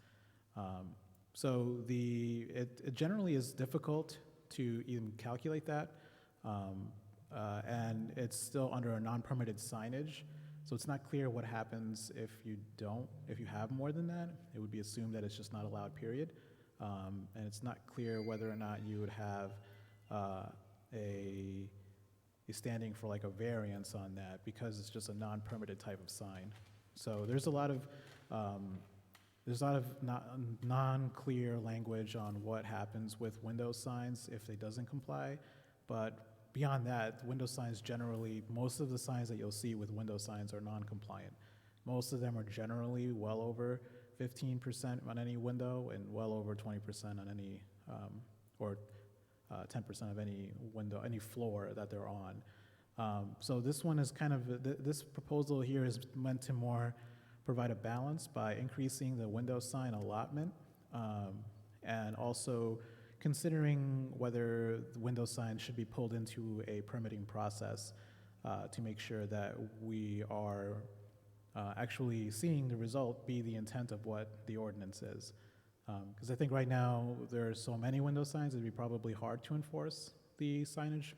So it generally is difficult to even calculate that, and it's still under a non-permitted signage. So it's not clear what happens if you have more than that. It would be assumed that it's just not allowed, period. And it's not clear whether or not you would have a standing for like a variance on that, because it's just a non-permitted type of sign. So there's a lot of non-clear language on what happens with window signs if it doesn't comply. But beyond that, window signs generally, most of the signs that you'll see with window signs are non-compliant. Most of them are generally well over 15% on any window and well over 20% on any, or 10% of any window, any floor that they're on. So this one is kind of, this proposal here is meant to more provide a balance by increasing the window sign allotment, and also considering whether the window signs should be pulled into a permitting process to make sure that we are actually seeing the result be the intent of what the ordinance is. Because I think right now there are so many window signs, it'd be probably hard to enforce the signage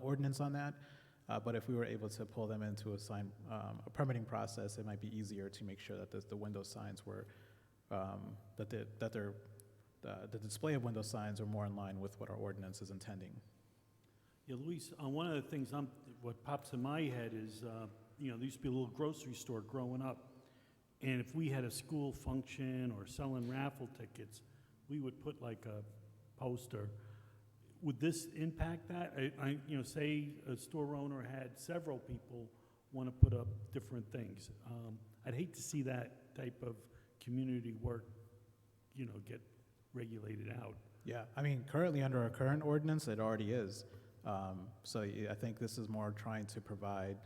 ordinance on that. But if we were able to pull them into a permitting process, it might be easier to make sure that the window signs were, the display of window signs are more in line with what our ordinance is intending. Yeah, Luis, one of the things what pops in my head is, there used to be a little grocery store growing up, and if we had a school function or selling raffle tickets, we would put like a poster. Would this impact that? Say a store owner had several people want to put up different things. I'd hate to see that type of community work, get regulated out. Yeah, I mean, currently under our current ordinance, it already is. So I think this is more trying to provide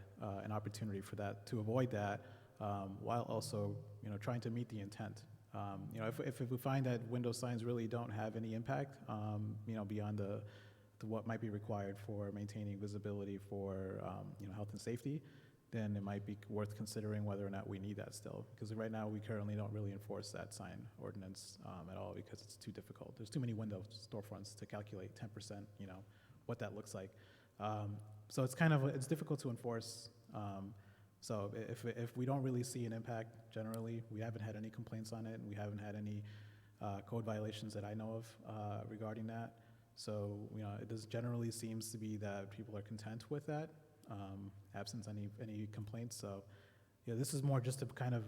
an opportunity for that, to avoid that, while also, trying to meet the intent. If we find that window signs really don't have any impact, beyond what might be required for maintaining visibility for, health and safety, then it might be worth considering whether or not we need that still. Because right now, we currently don't really enforce that sign ordinance at all, because it's too difficult. There's too many window storefronts to calculate 10%, what that looks like. So it's difficult to enforce. So if we don't really see an impact generally, we haven't had any complaints on it, and we haven't had any code violations that I know of regarding that. So, it just generally seems to be that people are content with that, absence any complaints. So, this is more just to kind of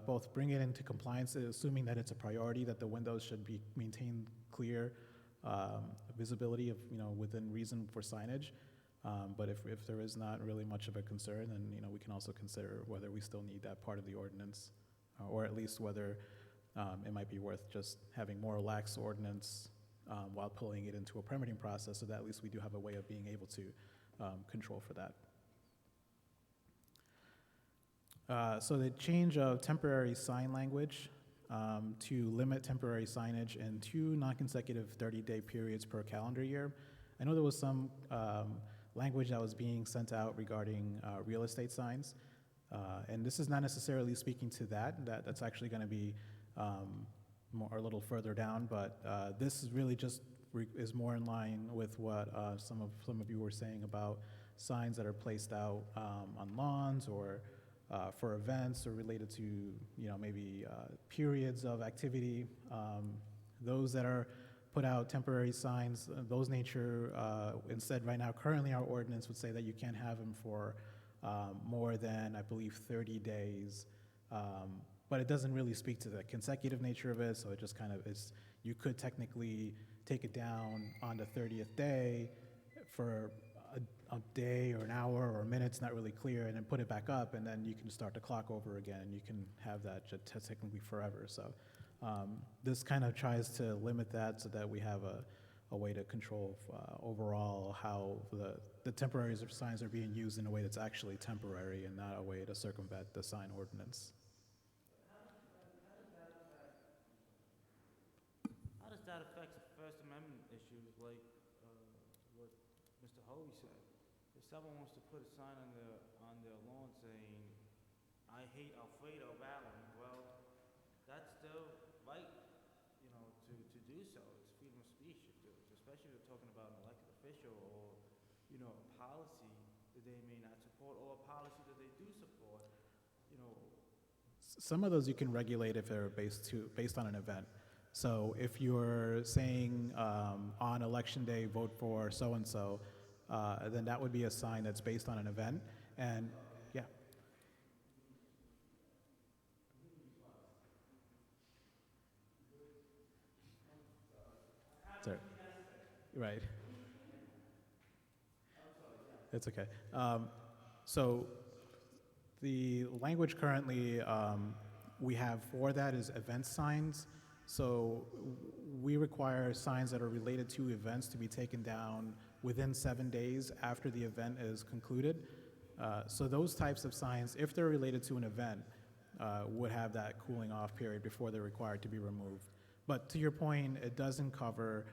both bring it into compliance, assuming that it's a priority, that the windows should be maintained clear visibility of, within reason for signage. But if there is not really much of a concern, then, we can also consider whether we still need that part of the ordinance, or at least whether it might be worth just having more lax ordinance while pulling it into a permitting process, so that at least we do have a way of being able to control for that. So the change of temporary sign language to limit temporary signage in 2 non-consecutive 30-day periods per calendar year. I know there was some language that was being sent out regarding real estate signs. And this is not necessarily speaking to that's actually going to be a little further down, but this is really just is more in line with what some of you were saying about signs that are placed out on lawns or for events or related to maybe periods of activity. Those that are put out temporary signs, those nature, instead right now, currently our ordinance would say that you can't have them for more than, I believe, 30 days. But it doesn't really speak to the consecutive nature of it, so it just kind of is, you could technically take it down on the 30th day for a day or an hour or a minute, it's not really clear, and then put it back up, and then you can start the clock over again, and you can have that just technically forever. So this kind of tries to limit that so that we have a way to control overall how the temporary signs are being used in a way that's actually temporary and not a way to circumvent the sign ordinance. How does that affect First Amendment issues like what Mr. Hoey said? If someone wants to put a sign on their lawn saying, "I hate Alfredo Valley," well, that's still right, to do so. It's freedom of speech, especially if they're talking about an elected official or, a policy that they may not support or a policy that they do support, Some of those you can regulate if they're based on an event. So if you're saying on election day, vote for so-and-so, then that would be a sign that's based on an event. And yeah. Sorry. Right. It's okay. So the language currently we have for that is event signs. So we require signs that are related to events to be taken down within 7 days after the event is concluded. So those types of signs, if they're related to an event, would have that cooling off period before they're required to be removed. But to your point, it doesn't cover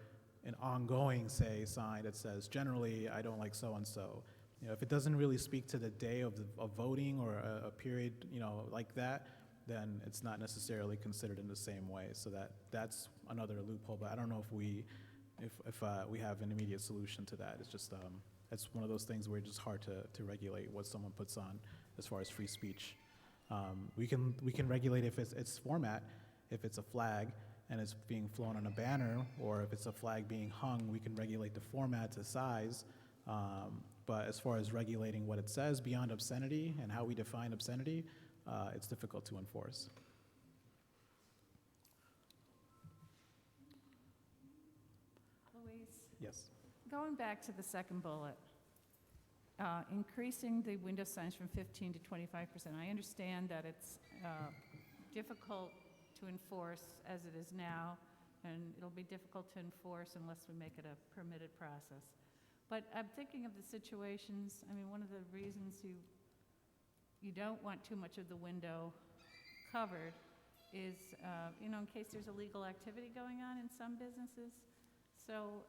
an ongoing, say, sign that says, generally, I don't like so-and-so. If it doesn't really speak to the day of voting or a period, like that, then it's not necessarily considered in the same way. So that's another loophole. But I don't know if we have an immediate solution to that. It's just it's one of those things where it's just hard to regulate what someone puts on as far as free speech. We can regulate if it's format, if it's a flag and it's being flown on a banner, or if it's a flag being hung, we can regulate the format to size. But as far as regulating what it says beyond obscenity and how we define obscenity, it's difficult to enforce. Louise, Yes. going back to the second bullet, increasing the window signs from 15 to 25%. I understand that it's difficult to enforce as it is now, and it'll be difficult to enforce unless we make it a permitted process. But I'm thinking of the situations, one of the reasons you don't want too much of the window covered is, in case there's illegal activity going on in some businesses. So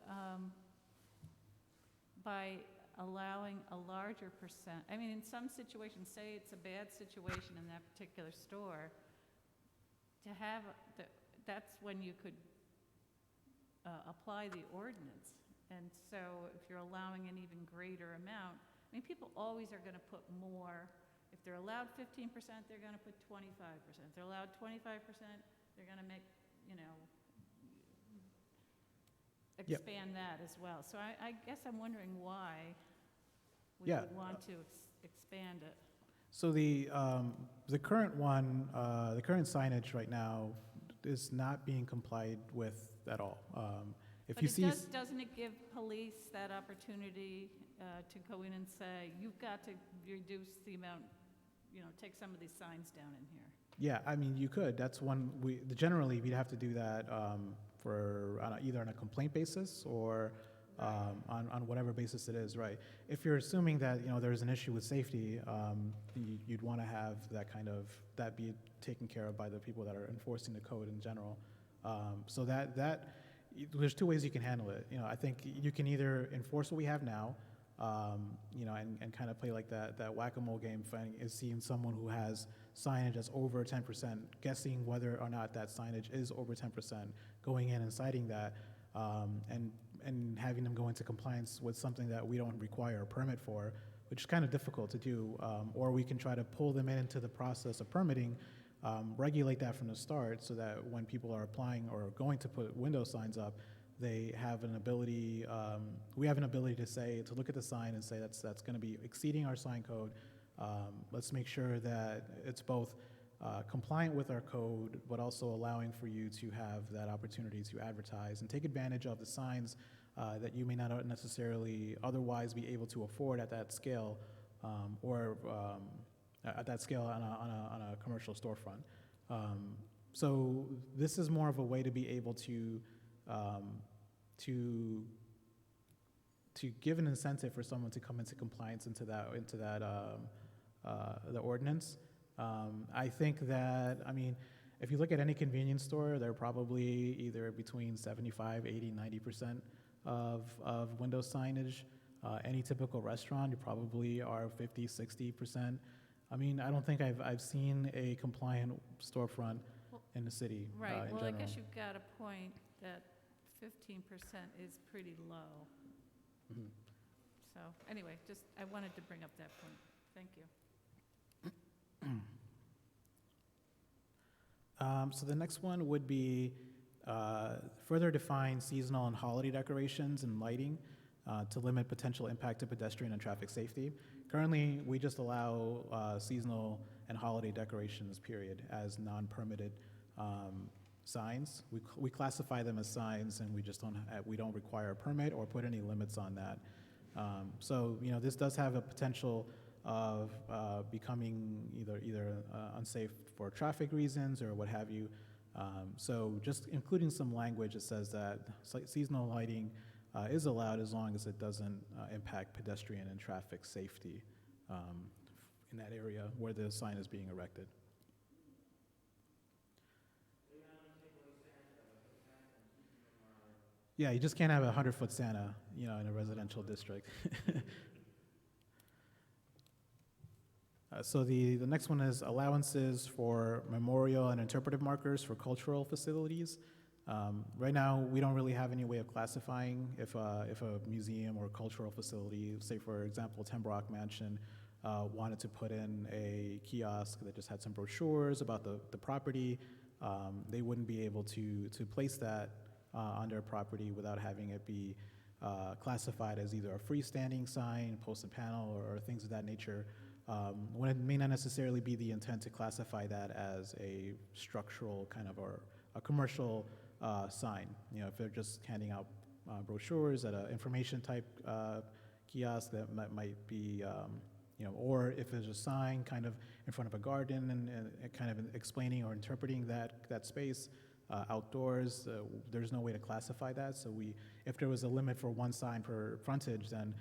by allowing a larger percent, in some situations, say it's a bad situation in that particular store, to have, that's when you could apply the ordinance. And so if you're allowing an even greater amount, people always are going to put more. If they're allowed 15%, they're going to put 25%. If they're allowed 25%, they're going to make, expand that as well. So I guess I'm wondering why we would want to expand it. So the current one, the current signage right now is not being complied with at all. If But you see, doesn't it give police that opportunity to go in and say, you've got to reduce the amount, take some of these signs down in here? yeah, you could. That's one. Generally we'd have to do that for either on a complaint basis or on whatever basis it is, right? If you're assuming that there's an issue with safety, you'd want to have that be taken care of by the people that are enforcing the code in general. So that there's two ways you can handle it. I think you can either enforce what we have now, and kind of play like that whack-a-mole game, seeing someone who has signage that's over 10%, guessing whether or not that signage is over 10%, going in and citing that, and having them go into compliance with something that we don't require a permit for, which is kind of difficult to do. Or we can try to pull them into the process of permitting, regulate that from the start so that when people are applying or going to put window signs up, they have an ability, we have an ability to look at the sign and say that's going to be exceeding our sign code. Let's make sure that it's both compliant with our code, but also allowing for you to have that opportunity to advertise and take advantage of the signs that you may not necessarily otherwise be able to afford at that scale, or at that scale on a commercial storefront. So this is more of a way to be able to give an incentive for someone to come into compliance into the ordinance. I think that, I mean, if you look at any convenience store, they're probably either between 75, 80, 90% of window signage. Any typical restaurant, you probably are 50, 60%. I mean, I don't think I've seen a compliant storefront in the city. Right, in well, I general. guess you've got a point that 15% is pretty low. Mhm. So, anyway, just, I wanted to bring up that point. Thank you. So the next one would be further define seasonal and holiday decorations and lighting to limit potential impact to pedestrian and traffic safety. Currently, we just allow seasonal and holiday decorations, period, as non-permitted signs. We classify them as signs, and we don't require a permit or put any limits on that. So this does have a potential of becoming either unsafe for traffic reasons or what have you. So just including some language that says that seasonal lighting is allowed as long as it doesn't impact pedestrian and traffic safety in that area where the sign is being erected. Yeah, you just can't have a 100-foot Santa, in a residential district. So the next one is allowances for memorial and interpretive markers for cultural facilities. Right now, we don't really have any way of classifying if a museum or cultural facility, say for example, Pembroke Mansion, wanted to put in a kiosk that just had some brochures about the property. They wouldn't be able to place that on their property without having it be classified as either a freestanding sign, posted panel, or things of that nature. When it may not necessarily be the intent to classify that as a structural kind of or a commercial sign. If they're just handing out brochures at an information type kiosk, that might be, or if there's a sign kind of in front of a garden and kind of explaining or interpreting that space outdoors, there's no way to classify that. So if there was a limit for one sign per frontage, then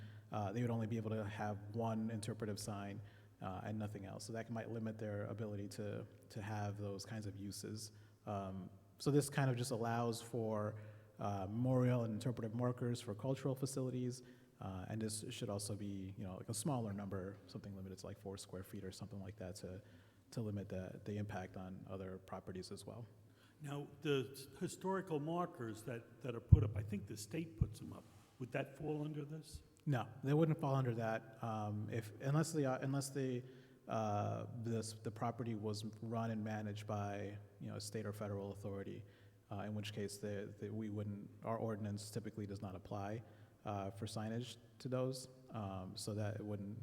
they would only be able to have one interpretive sign and nothing else. So that might limit their ability to have those kinds of uses. So this kind of just allows for memorial and interpretive markers for cultural facilities, and this should also be, like a smaller number, something limited to like 4 square feet or something like that to limit the impact on other properties as well. Now, the historical markers that are put up, I think the state puts them up. Would that fall under this? No, they wouldn't fall under that unless the property was run and managed by a state or federal authority, in which case our ordinance typically does not apply for signage to those, so that it wouldn't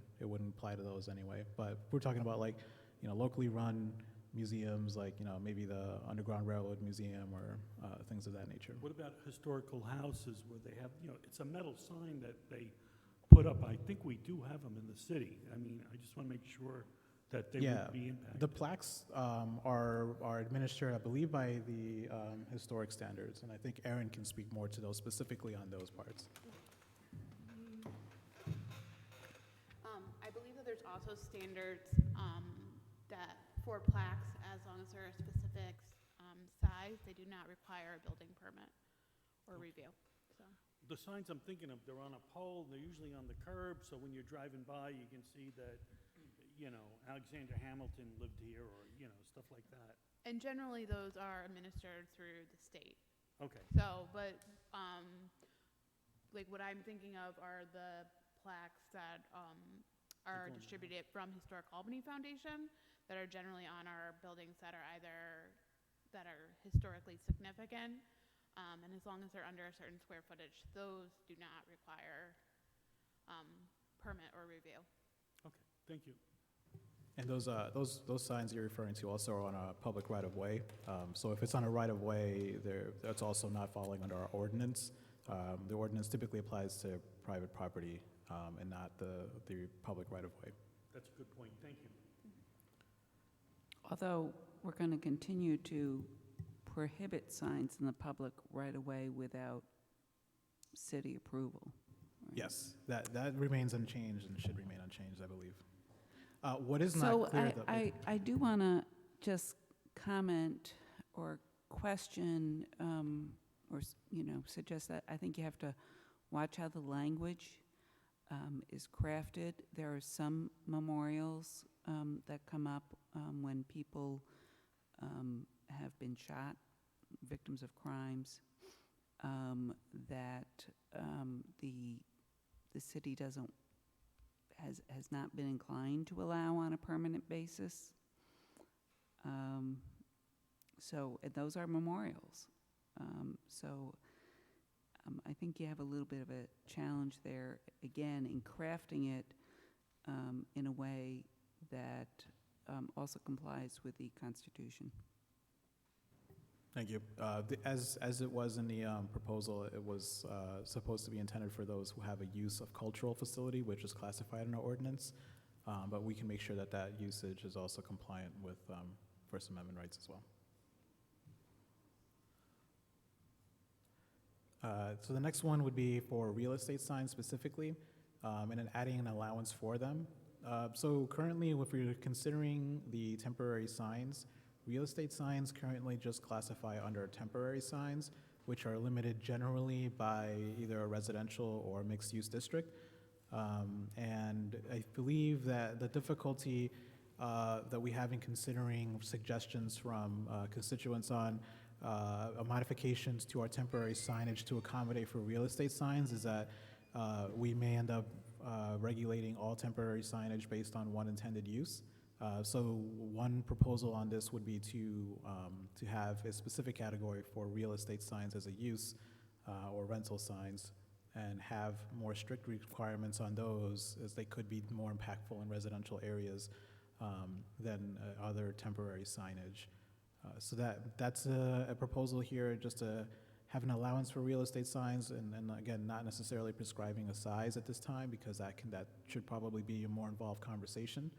apply to those anyway. But we're talking about like locally run museums, like maybe the Underground Railroad Museum or things of that nature. What about historical houses where they have, it's a metal sign that they put up? I think we do have them in the city. I mean, I just want to make sure that they would be impacted. The plaques are administered, I believe, by the historic standards, and I think Aaron can speak more to those specifically on those parts. I believe that there's also standards that for plaques, as long as they're a specific size, they do not require a building permit or review. So. the signs I'm thinking of, they're on a pole, they're usually on the curb, so when you're driving by, you can see that, Alexander Hamilton lived here, or, stuff like that. And generally, those are administered through the state. Okay, So, but, like, what I'm thinking of are the plaques that, are going distributed from Historic Albany Foundation that are generally on our buildings that are historically significant. And as long as they're under a certain square footage, those do not require, permit or review. okay, thank you. And those signs you're referring to also are on a public right-of-way. So if it's on a right-of-way, that's also not falling under our ordinance. The ordinance typically applies to private property and not the public right-of-way. That's a good point, thank you. Although we're going to continue to prohibit signs in the public right-of-way without city approval. Right? Yes, that remains unchanged and should remain unchanged, I believe. What is not clear, though? I do want to just comment or question suggest that I think you have to watch how the language is crafted. There are some memorials that come up when people have been shot, victims of crimes, that the city has not been inclined to allow on a permanent basis. And those are memorials. I think you have a little bit of a challenge there, again, in crafting it in a way that also complies with the Constitution. Thank you. As it was in the proposal, it was supposed to be intended for those who have a use of cultural facility, which is classified in our ordinance. But we can make sure that that usage is also compliant with First Amendment rights as well. So the next one would be for real estate signs specifically, and then adding an allowance for them. So currently, if we're considering the temporary signs, real estate signs currently just classify under temporary signs, which are limited generally by either a residential or mixed-use district. And I believe that the difficulty that we have in considering suggestions from constituents on modifications to our temporary signage to accommodate for real estate signs is that we may end up regulating all temporary signage based on one intended use. So one proposal on this would be to have a specific category for real estate signs as a use or rental signs, and have more strict requirements on those, as they could be more impactful in residential areas than other temporary signage. So that's a proposal here, just to have an allowance for real estate signs, and again, not necessarily prescribing a size at this time, because that should probably be a more involved conversation.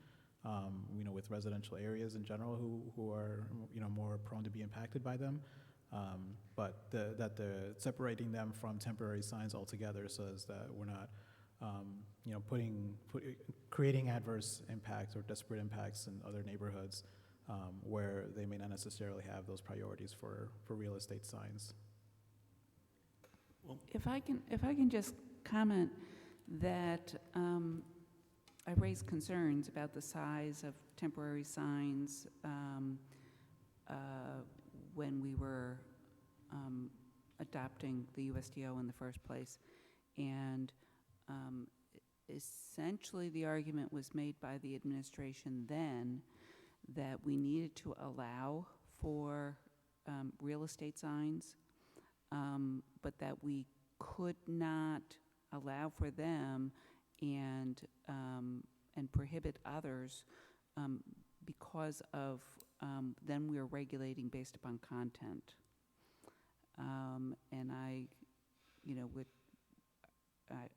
With residential areas in general who are, more prone to be impacted by them. But the separating them from temporary signs altogether says that we're not, creating adverse impacts or disparate impacts in other neighborhoods where they may not necessarily have those priorities for real estate signs. If I can just comment that I raised concerns about the size of temporary signs when we were adopting the USDO in the first place. And essentially the argument was made by the administration then that we needed to allow for real estate signs, but that we could not allow for them and prohibit others because of then we are regulating based upon content. And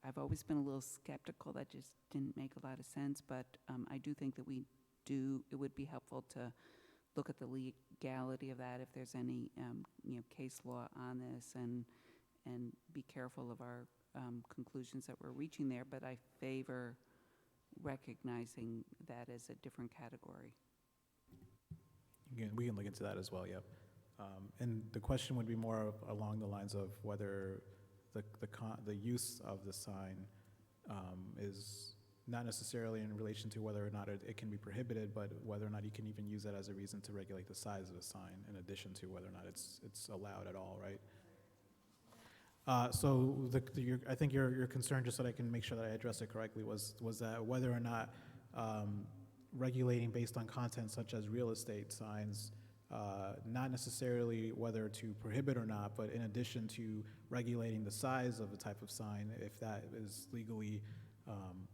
I've always been a little skeptical. That just didn't make a lot of sense. But I do think that it would be helpful to look at the legality of that, if there's any case law on this, and be careful of our conclusions that we're reaching there. But I favor recognizing that as a different category. Again, we can look into that as well, yep. And the question would be more along the lines of whether the use of the sign is not necessarily in relation to whether or not it can be prohibited, but whether or not you can even use that as a reason to regulate the size of the sign, in addition to whether or not it's allowed at all, right? So I think your concern, just so that I can make sure that I address it correctly, was that whether or not regulating based on content such as real estate signs, not necessarily whether to prohibit or not, but in addition to regulating the size of the type of sign, if that is legally,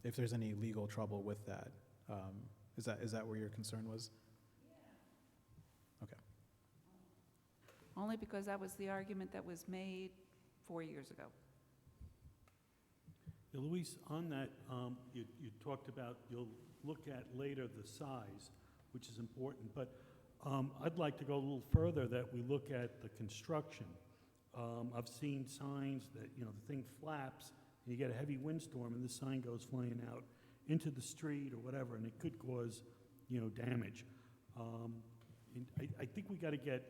if there's any legal trouble with that. Is that where your concern was? Okay. Only because that was the argument that was made 4 years ago. Yeah, Luis, on that, you talked about you'll look at later the size, which is important, but I'd like to go a little further, that we look at the construction. I've seen signs that, the thing flaps, and you get a heavy windstorm, and the sign goes flying out into the street or whatever, and it could cause, damage. And I think we got to get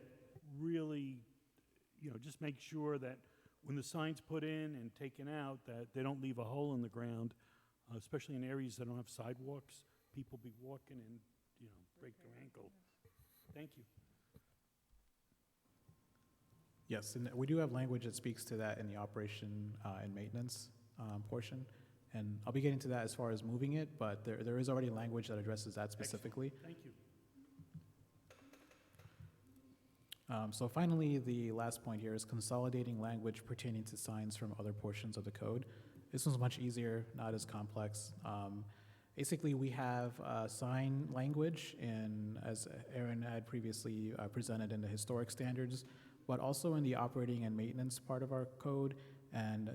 really, just make sure that when the sign's put in and taken out, that they don't leave a hole in the ground, especially in areas that don't have sidewalks. People be walking and, break their ankle. Thank you. Yes, and we do have language that speaks to that in the operation and maintenance portion. And I'll be getting to that as far as moving it, but there is already language that addresses that specifically. Excellent. Thank you. So finally, the last point here is consolidating language pertaining to signs from other portions of the code. This one's much easier, not as complex. Basically, we have sign language, as Aaron had previously presented in the historic standards, but also in the operating and maintenance part of our code, and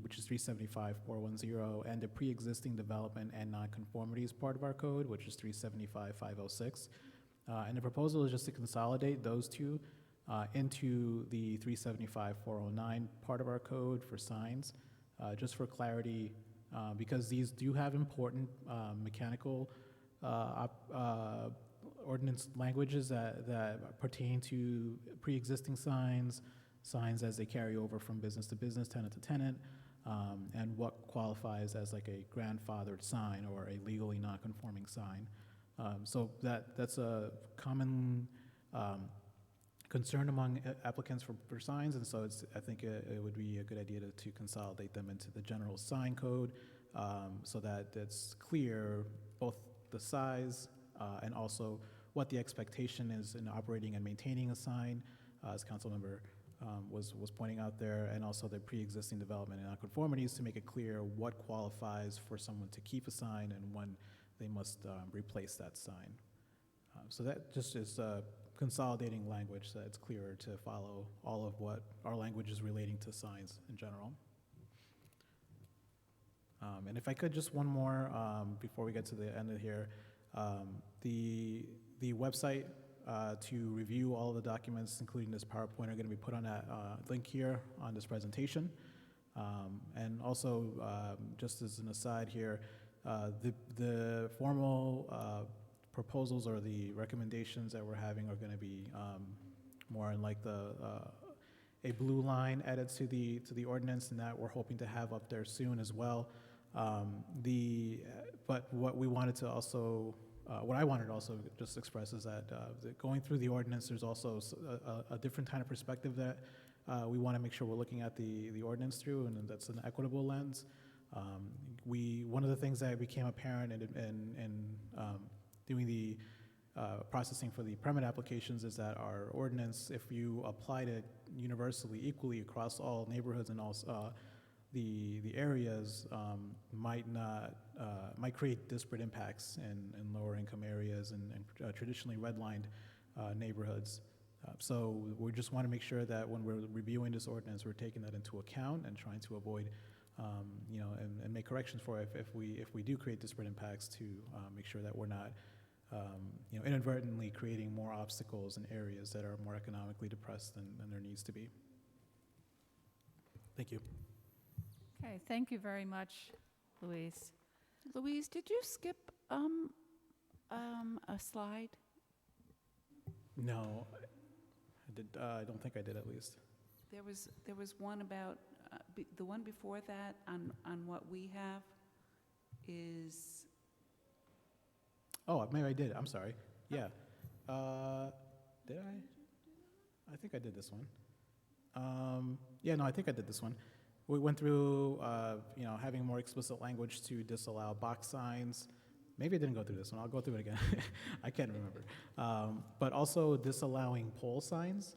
which is 375.410, and the pre-existing development and nonconformities part of our code, which is 375.506. And the proposal is just to consolidate those two into the 375.409 part of our code for signs, just for clarity, because these do have important mechanical ordinance languages that pertain to pre-existing signs as they carry over from business to business, tenant to tenant, and what qualifies as like a grandfathered sign or a legally non-conforming sign. So that's a common concern among applicants for signs, and so I think it would be a good idea to consolidate them into the general sign code, so that it's clear both the size and also what the expectation is in operating and maintaining a sign, as Councilmember was pointing out there, and also the pre-existing development and nonconformities to make it clear what qualifies for someone to keep a sign and when they must replace that sign. So that just is consolidating language so that it's clearer to follow all of what our language is relating to signs in general. And if I could, just one more before we get to the end of here. The website to review all of the documents, including this PowerPoint, are going to be put on that link here on this presentation. And also, just as an aside here, the formal proposals or the recommendations that we're having are going to be more in like a blue line added to the ordinance, and that we're hoping to have up there soon as well. But what we wanted to also, what I wanted to also just express is that going through the ordinance, there's also a different kind of perspective that we want to make sure we're looking at the ordinance through, and that's an equitable lens. One of the things that became apparent in doing the processing for the permit applications is that our ordinance, if you applied it universally, equally across all neighborhoods and all the areas, might create disparate impacts in lower income areas and traditionally redlined neighborhoods. So we just want to make sure that when we're reviewing this ordinance, we're taking that into account and trying to avoid, and make corrections for it if we do create disparate impacts, to make sure that we're not, inadvertently creating more obstacles in areas that are more economically depressed than there needs to be. Thank you. Okay, thank you very much, Luis. Louise, did you skip a slide? No, I don't think I did, at least. there was one about, the one before that on what we have is, Oh, maybe I did, I'm sorry. Yeah. Did I? I think I did this one. Yeah, no, I think I did this one. We went through, having more explicit language to disallow box signs. Maybe I didn't go through this one. I'll go through it again. I can't remember. But also disallowing pole signs.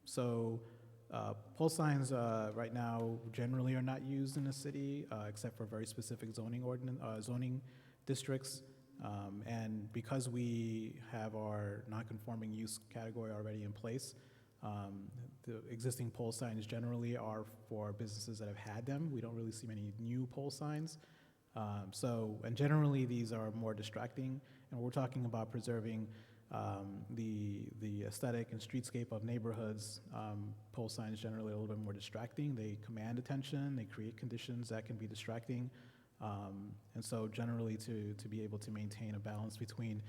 Pole signs right now generally are not used in the city except for very specific zoning districts. And because we have our non-conforming use category already in place, the existing pole signs generally are for businesses that have had them. We don't really see many new pole signs. And generally these are more distracting, and we're talking about preserving the aesthetic and streetscape of neighborhoods. Pole signs generally are a little bit more distracting. They command attention, they create conditions that can be distracting. And so generally to be able to maintain a balance between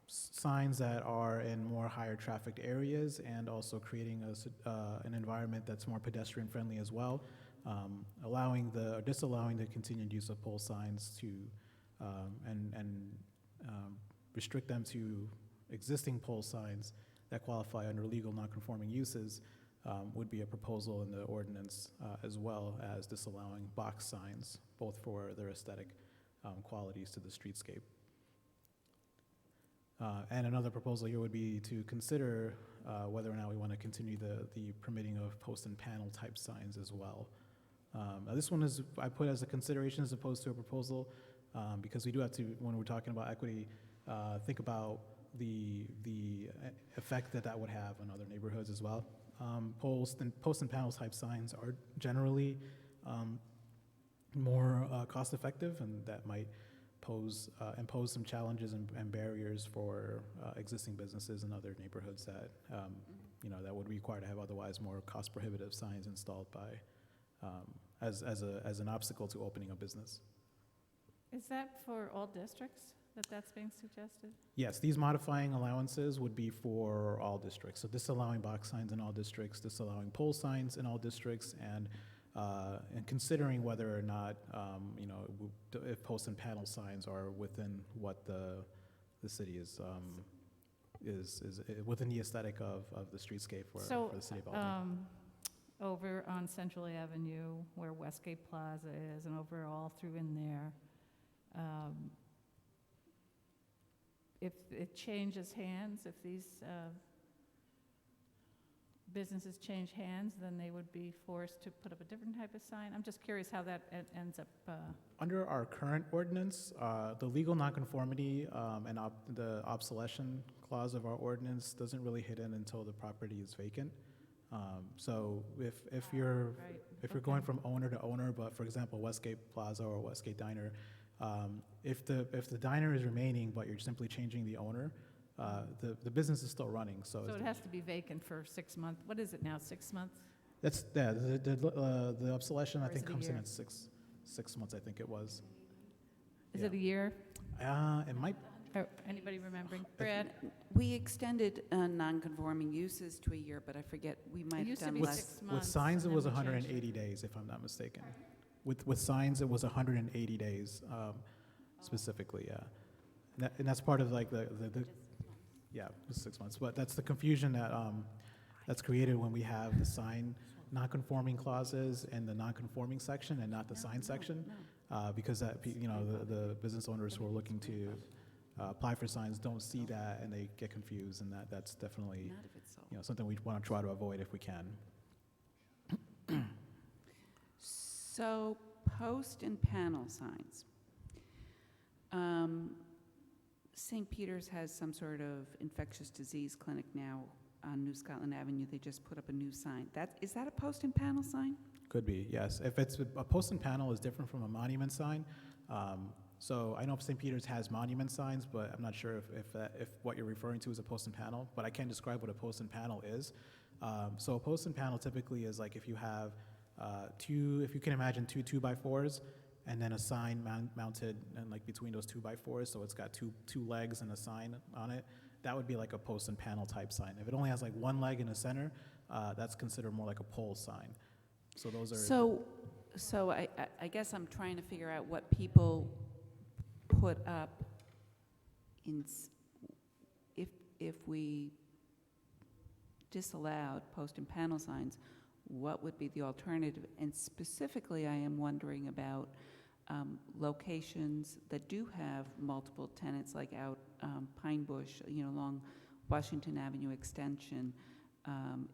signs that are in more higher trafficked areas and also creating an environment that's more pedestrian friendly as well, disallowing the continued use of pole signs to restrict them to existing pole signs that qualify under legal non-conforming uses would be a proposal in the ordinance, as well as disallowing box signs, both for their aesthetic qualities to the streetscape. And another proposal here would be to consider whether or not we want to continue the permitting of post and panel type signs as well. Now this one I put as a consideration as opposed to a proposal, because we do have to, when we're talking about equity, think about the effect that would have on other neighborhoods as well. Post and panel type signs are generally more cost effective, and that might impose some challenges and barriers for existing businesses in other neighborhoods that that would require to have otherwise more cost prohibitive signs installed by as an obstacle to opening a business. Is that for all districts that's being suggested? Yes, these modifying allowances would be for all districts. So disallowing box signs in all districts, disallowing pole signs in all districts, and considering whether or not if post and panel signs are within what the city is within the aesthetic of the streetscape for the city of Albany. Over on Central Avenue where Westgate Plaza is, and over all through in there, if it changes hands, if these businesses change hands, then they would be forced to put up a different type of sign? I'm just curious how that ends up. Under our current ordinance, the legal nonconformity and the obsolescence clause of our ordinance doesn't really hit in until the property is vacant. So if you're going from owner to owner, but for example Westgate Plaza or Westgate Diner, if the diner is remaining but you're simply changing the owner, the business is still running. So it has to be vacant for 6 months. What is it now? 6 months? That's the obsolescence I think comes in year? at six months. I think it was. Is it a year? It might. Anybody remembering? Brad? we extended non-conforming uses to a year, but I forget, we might have done be less. 6 months. With signs, it and was then we changed 180 days, if I'm not mistaken. With signs, it was 180 days specifically. Yeah, and that's part of like the yeah, it was 6 months. But that's the confusion that that's created when we have the sign non-conforming clauses in the non-conforming section and not the sign section, because that the business owners who are looking to apply for signs don't see that and they get confused, and that's definitely Not if it's sold. something we want to try to avoid if we can. So, post and panel signs. St. Peter's has some sort of infectious disease clinic now on New Scotland Avenue. They just put up a new sign. Is that a post and panel sign? Could be, yes. If it's a post and panel is different from a monument sign. So I know St. Peter's has monument signs, but I'm not sure if what you're referring to is a post and panel, but I can describe what a post and panel is. So a post and panel typically is like if you have if you can imagine two 2x4s, and then a sign mounted and like between those 2x4s, so it's got two legs and a sign on it. That would be like a post and panel type sign. If it only has like one leg in the center, that's considered more like a pole sign. So those are. So I guess I'm trying to figure out what people put up if we disallowed post and panel signs, what would be the alternative? And specifically, I am wondering about locations that do have multiple tenants, like out Pine Bush, along Washington Avenue Extension.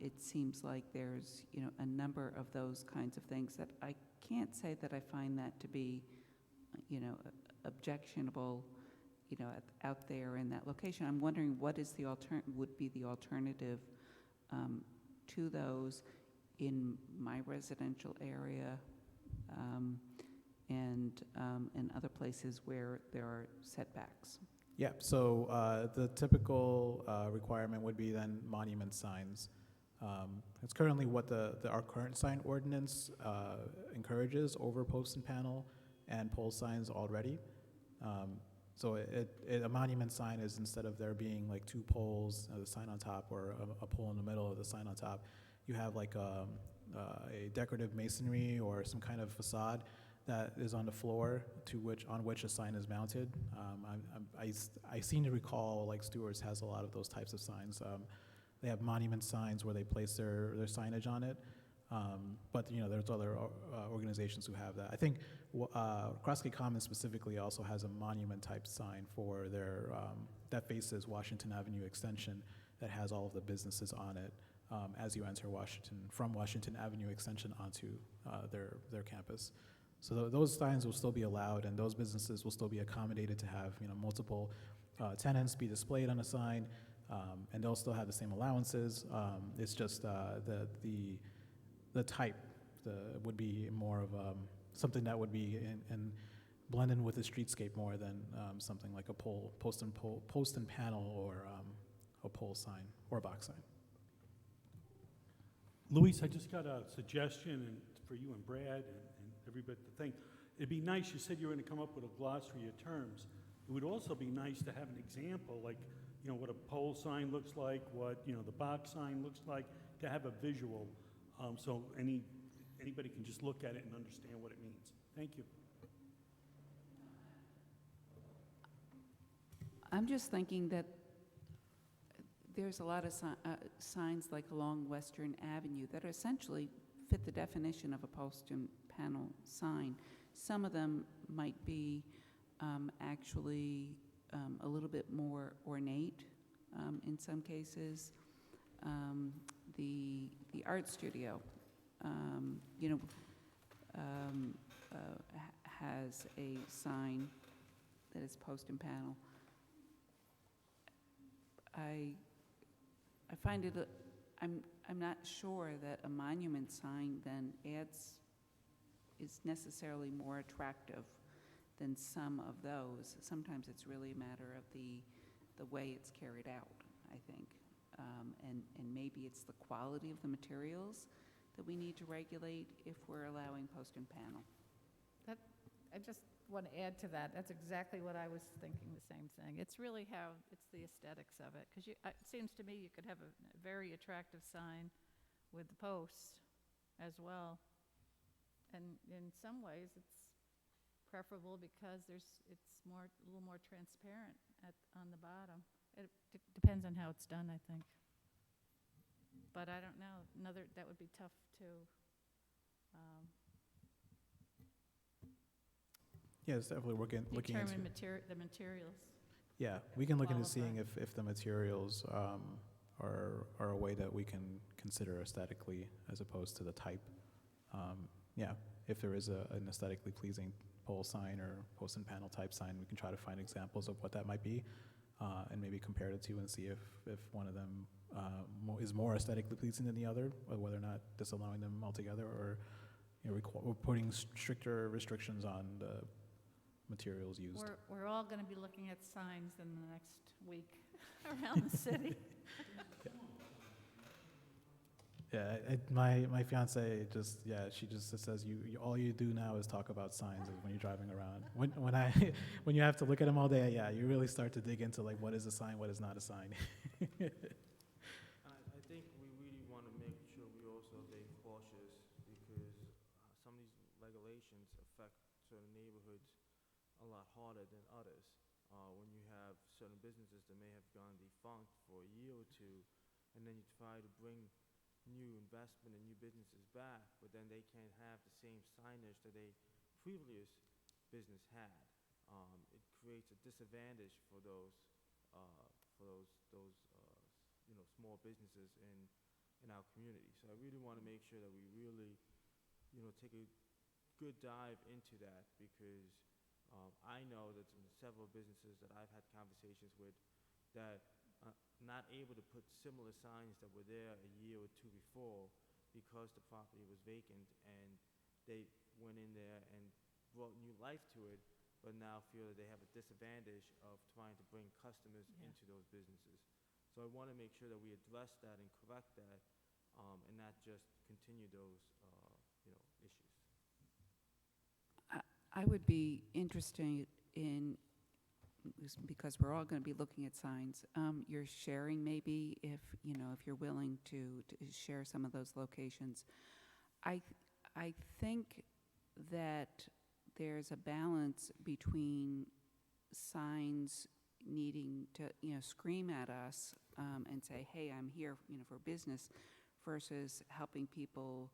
It seems like there's, a number of those kinds of things that I can't say that I find that to be, objectionable, out there in that location. I'm wondering what is would be the alternative to those in my residential area and other places where there are setbacks. Yeah, so the typical requirement would be then monument signs. It's currently what our current sign ordinance encourages over post and panel and pole signs already. So a monument sign is, instead of there being like two poles, the sign on top, or a pole in the middle of the sign on top, you have like a decorative masonry or some kind of facade that is on the floor on which a sign is mounted. I seem to recall like Stewart's has a lot of those types of signs. They have monument signs where they place their signage on it. But there's other organizations who have that. I think Crossgate Commons specifically also has a monument type sign for their that faces Washington Avenue Extension, that has all of the businesses on it as you enter from Washington Avenue Extension onto their campus. So those signs will still be allowed, and those businesses will still be accommodated to have multiple tenants be displayed on a sign, and they'll still have the same allowances. It's just the type would be more of something that would be in blend in with the streetscape more than something like a post and panel, or a pole sign or a box sign. Luis, I just got a suggestion for you and Brad and everybody to think. It'd be nice, you said you were going to come up with a glossary of terms. It would also be nice to have an example, like, what a pole sign looks like, what, the box sign looks like, to have a visual, so anybody can just look at it and understand what it means. Thank you. I'm just thinking that there's a lot of signs like along Western Avenue that essentially fit the definition of a post and panel sign. Some of them might be actually a little bit more ornate in some cases. The art studio, has a sign that is post and panel. I find it, I'm not sure that a monument sign then is necessarily more attractive than some of those. Sometimes it's really a matter of the way it's carried out, I think. And maybe it's the quality of the materials that we need to regulate if we're allowing post and panel. I just want to add to that. That's exactly what I was thinking, the same thing. It's really it's the aesthetics of it. Because it seems to me you could have a very attractive sign with the posts as well. And in some ways, it's preferable because it's a little more transparent on the bottom. It depends on how it's done, I think. But I don't know. That would be tough to. Yeah, it's definitely looking into Determine the materials. Yeah, we can look into qualify. seeing if the materials are a way that we can consider aesthetically as opposed to the type. Yeah, if there is an aesthetically pleasing pole sign or post and panel type sign, we can try to find examples of what that might be, and maybe compare the two and see if one of them is more aesthetically pleasing than the other, or whether or not disallowing them altogether, or we're putting stricter restrictions on the materials used. We're all going to be looking at signs in the next week around the city. Yeah, my fiance she just says all you do now is talk about signs when you're driving around. When you have to look at them all day, you really start to dig into like what is a sign, what is not a sign. I think we really want to make some of these regulations affect certain neighborhoods a lot harder than others. When you have certain businesses that may have gone defunct for a year or two, and then you try to bring new investment and new businesses back, but then they can't have the same signage that a previous business had. It creates a disadvantage for those small businesses in our community. So I really want to make sure that we really, take a good dive into that, because I know that several businesses that I've had conversations with that are not able to put similar signs that were there a year or two before because the property was vacant, and they went in there and brought new life to it, but now feel that they have a disadvantage of trying to bring customers into those businesses. So I want to make sure that we address that and correct that, and not just continue those, issues. I would be interested in, because we're all going to be looking at signs, you're sharing maybe, if you're willing to share some of those locations. I think that there's a balance between signs needing to, scream at us and say, hey, I'm here, for business, versus helping people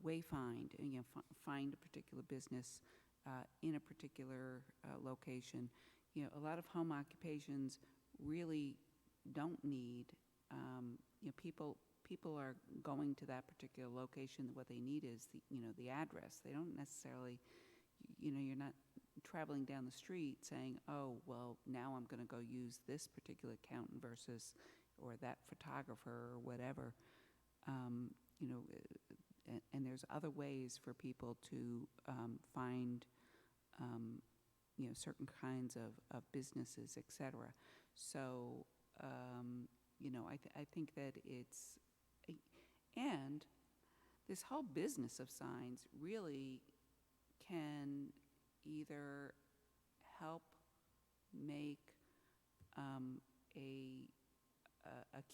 wayfind, find a particular business in a particular location. A lot of home occupations really don't need, people are going to that particular location. What they need is the address. They don't necessarily, you're not traveling down the street saying, oh, well, now I'm going to go use this particular accountant versus, or that photographer or whatever. And there's other ways for people to find, certain kinds of businesses, et cetera. So, I think that it's, and this whole business of signs really can either help make a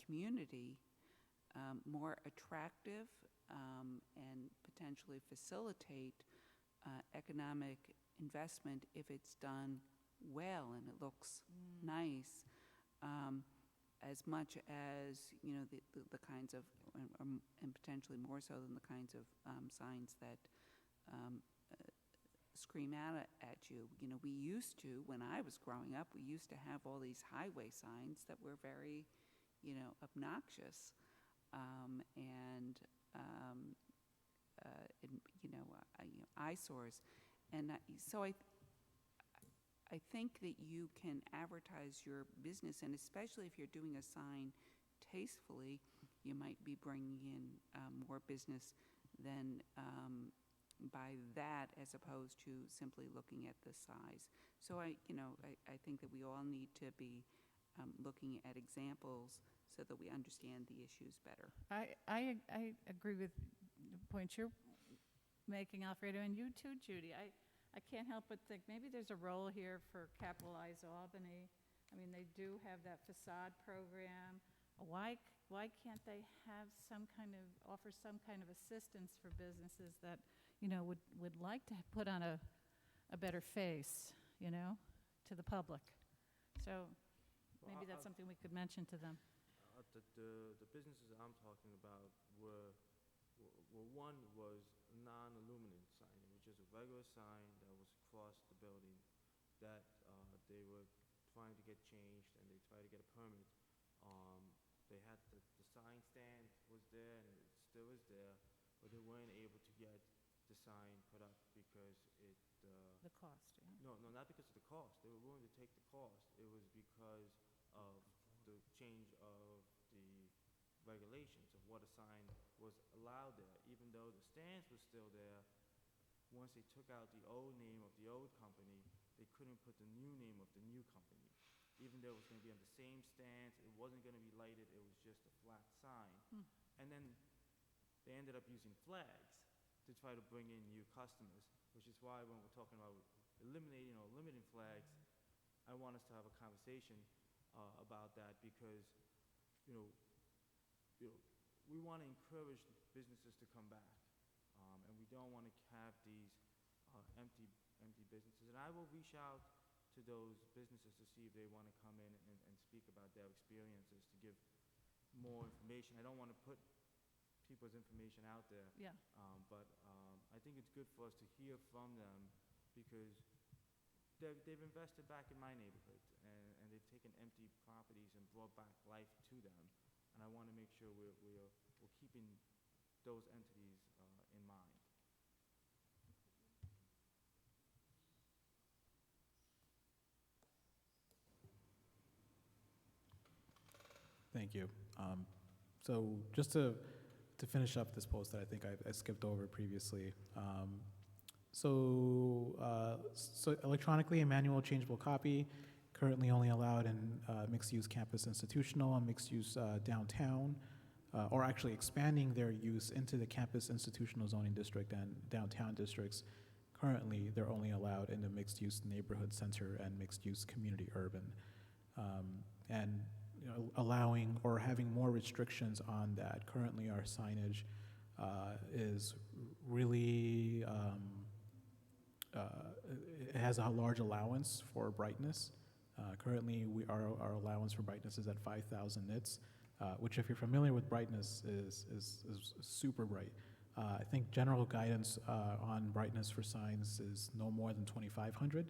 community more attractive and potentially facilitate economic investment if it's done well and it looks nice, as much as the kinds of, and potentially more so than the kinds of signs that scream out at you. We used to, when I was growing up, we used to have all these highway signs that were very, obnoxious, and eyesores. And so I think that you can advertise your business, and especially if you're doing a sign tastefully, you might be bringing in more business than by that, as opposed to simply looking at the size. So I think that we all need to be looking at examples so that we understand the issues better. I agree with the points you're making, Alfredo, and you too, Judy. I can't help but think maybe there's a role here for Capitalize Albany. I mean, they do have that facade program. Why can't they have offer some kind of assistance for businesses that, would like to put on a better face, to the public? So maybe that's something we could mention to them. The businesses I'm talking about were one was non-illuminated sign. It was just a regular sign that was across the building that they were trying to get changed, and they tried to get a permit. They had the sign stand was there, and it still is there, but they weren't able to get the sign put up because it... The cost, yeah. No, not because of the cost. They were willing to take the cost. It was because of the change of the regulations of what a sign was allowed there. Even though the stands were still there, once they took out the old name of the old company, they couldn't put the new name of the new company. Even though it was going to be on the same stands, it wasn't going to be lighted, it was just a flat sign. And then they ended up using flags to try to bring in new customers, which is why when we're talking about eliminating or limiting flags, I want us to have a conversation about that, because we want to encourage businesses to come back. And we don't want to have these empty businesses. And I will reach out to those businesses to see if they want to come in and speak about their experiences to give more information. I don't want to put people's information out there, Yeah. but I think it's good for us to hear from them because they've invested back in my neighborhood and they've taken empty properties and brought back life to them. And I want to make sure we're keeping those entities in mind. Thank you. So just to finish up this post that I think I skipped over previously. So electronically and manual changeable copy, currently only allowed in mixed-use campus institutional and mixed-use downtown, or actually expanding their use into the campus institutional zoning district and downtown districts. Currently, they're only allowed in the mixed-use neighborhood center and mixed-use community urban. And allowing or having more restrictions on that. Currently, our signage is really, it has a large allowance for brightness. Currently, our allowance for brightness is at 5,000 nits, which if you're familiar with brightness is super bright. I think general guidance on brightness for signs is no more than 2,500.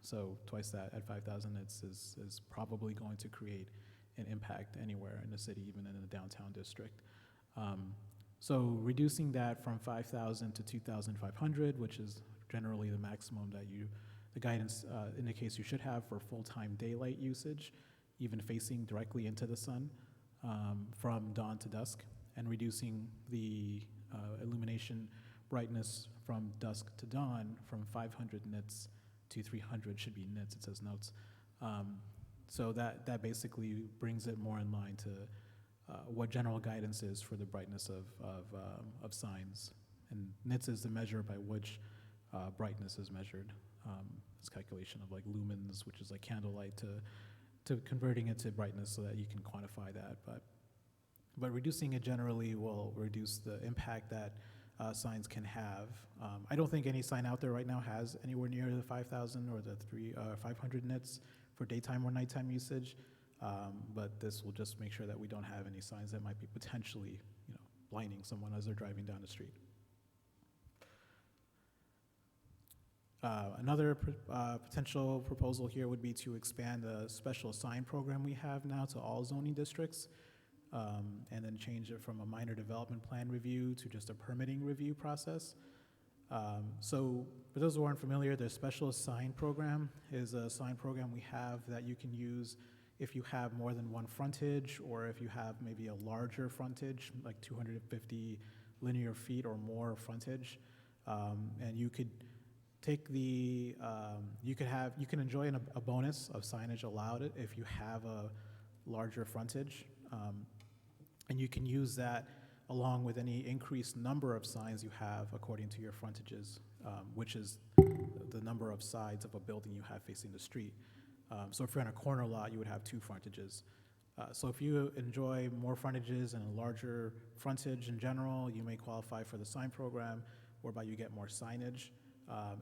So twice that at 5,000 nits is probably going to create an impact anywhere in the city, even in the downtown district. So reducing that from 5,000 to 2,500, which is generally the maximum that the guidance indicates you should have for full-time daylight usage, even facing directly into the sun from dawn to dusk, and reducing the illumination brightness from dusk to dawn from 500 nits to 300 should be nits, it says notes. So that basically brings it more in line to what general guidance is for the brightness of signs. And nits is the measure by which brightness is measured. It's calculation of like lumens, which is like candlelight, to converting it to brightness so that you can quantify that. But reducing it generally will reduce the impact that signs can have. I don't think any sign out there right now has anywhere near the 5,000 or the 500 nits for daytime or nighttime usage, but this will just make sure that we don't have any signs that might be potentially, blinding someone as they're driving down the street. Another potential proposal here would be to expand the special sign program we have now to all zoning districts. And then change it from a minor development plan review to just a permitting review process. So for those who aren't familiar, the special sign program is a sign program we have that you can use if you have more than one frontage, or if you have maybe a larger frontage, like 250 linear feet or more frontage. And you could take the, you can enjoy a bonus of signage allowed if you have a larger frontage. And you can use that along with any increased number of signs you have according to your frontages, which is the number of sides of a building you have facing the street. So if you're on a corner lot, you would have 2 frontages. So if you enjoy more frontages and a larger frontage in general, you may qualify for the sign program, whereby you get more signage.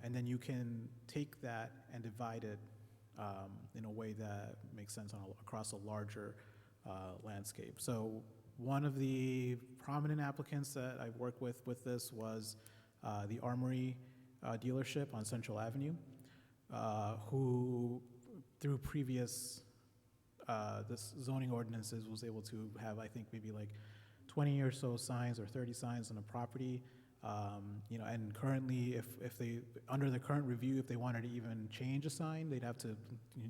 And then you can take that and divide it in a way that makes sense across a larger landscape. So one of the prominent applicants that I've worked with this was the Armory dealership on Central Avenue, who through previous this zoning ordinances was able to have, I think, maybe like 20 or so signs or 30 signs on a property. And currently, if they, under the current review, if they wanted to even change a sign, they'd have to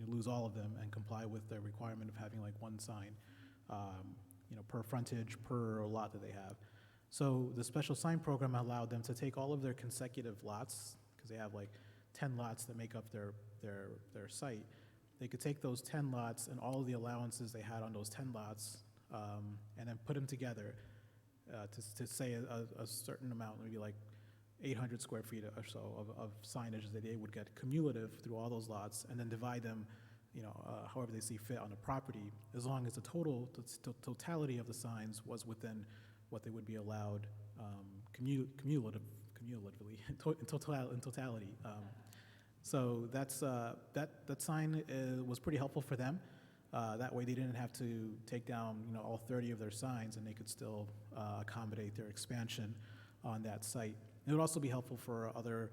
lose all of them and comply with the requirement of having like 1 sign, per frontage, per lot that they have. So the special sign program allowed them to take all of their consecutive lots, because they have like 10 lots that make up their site. They could take those 10 lots and all of the allowances they had on those 10 lots, and then put them together to say a certain amount, maybe like 800 square feet or so of signage that they would get cumulative through all those lots, and then divide them, however they see fit on the property, as long as the totality of the signs was within what they would be allowed cumulatively in totality. So that sign was pretty helpful for them. That way they didn't have to take down, all 30 of their signs, and they could still accommodate their expansion on that site. It would also be helpful for other,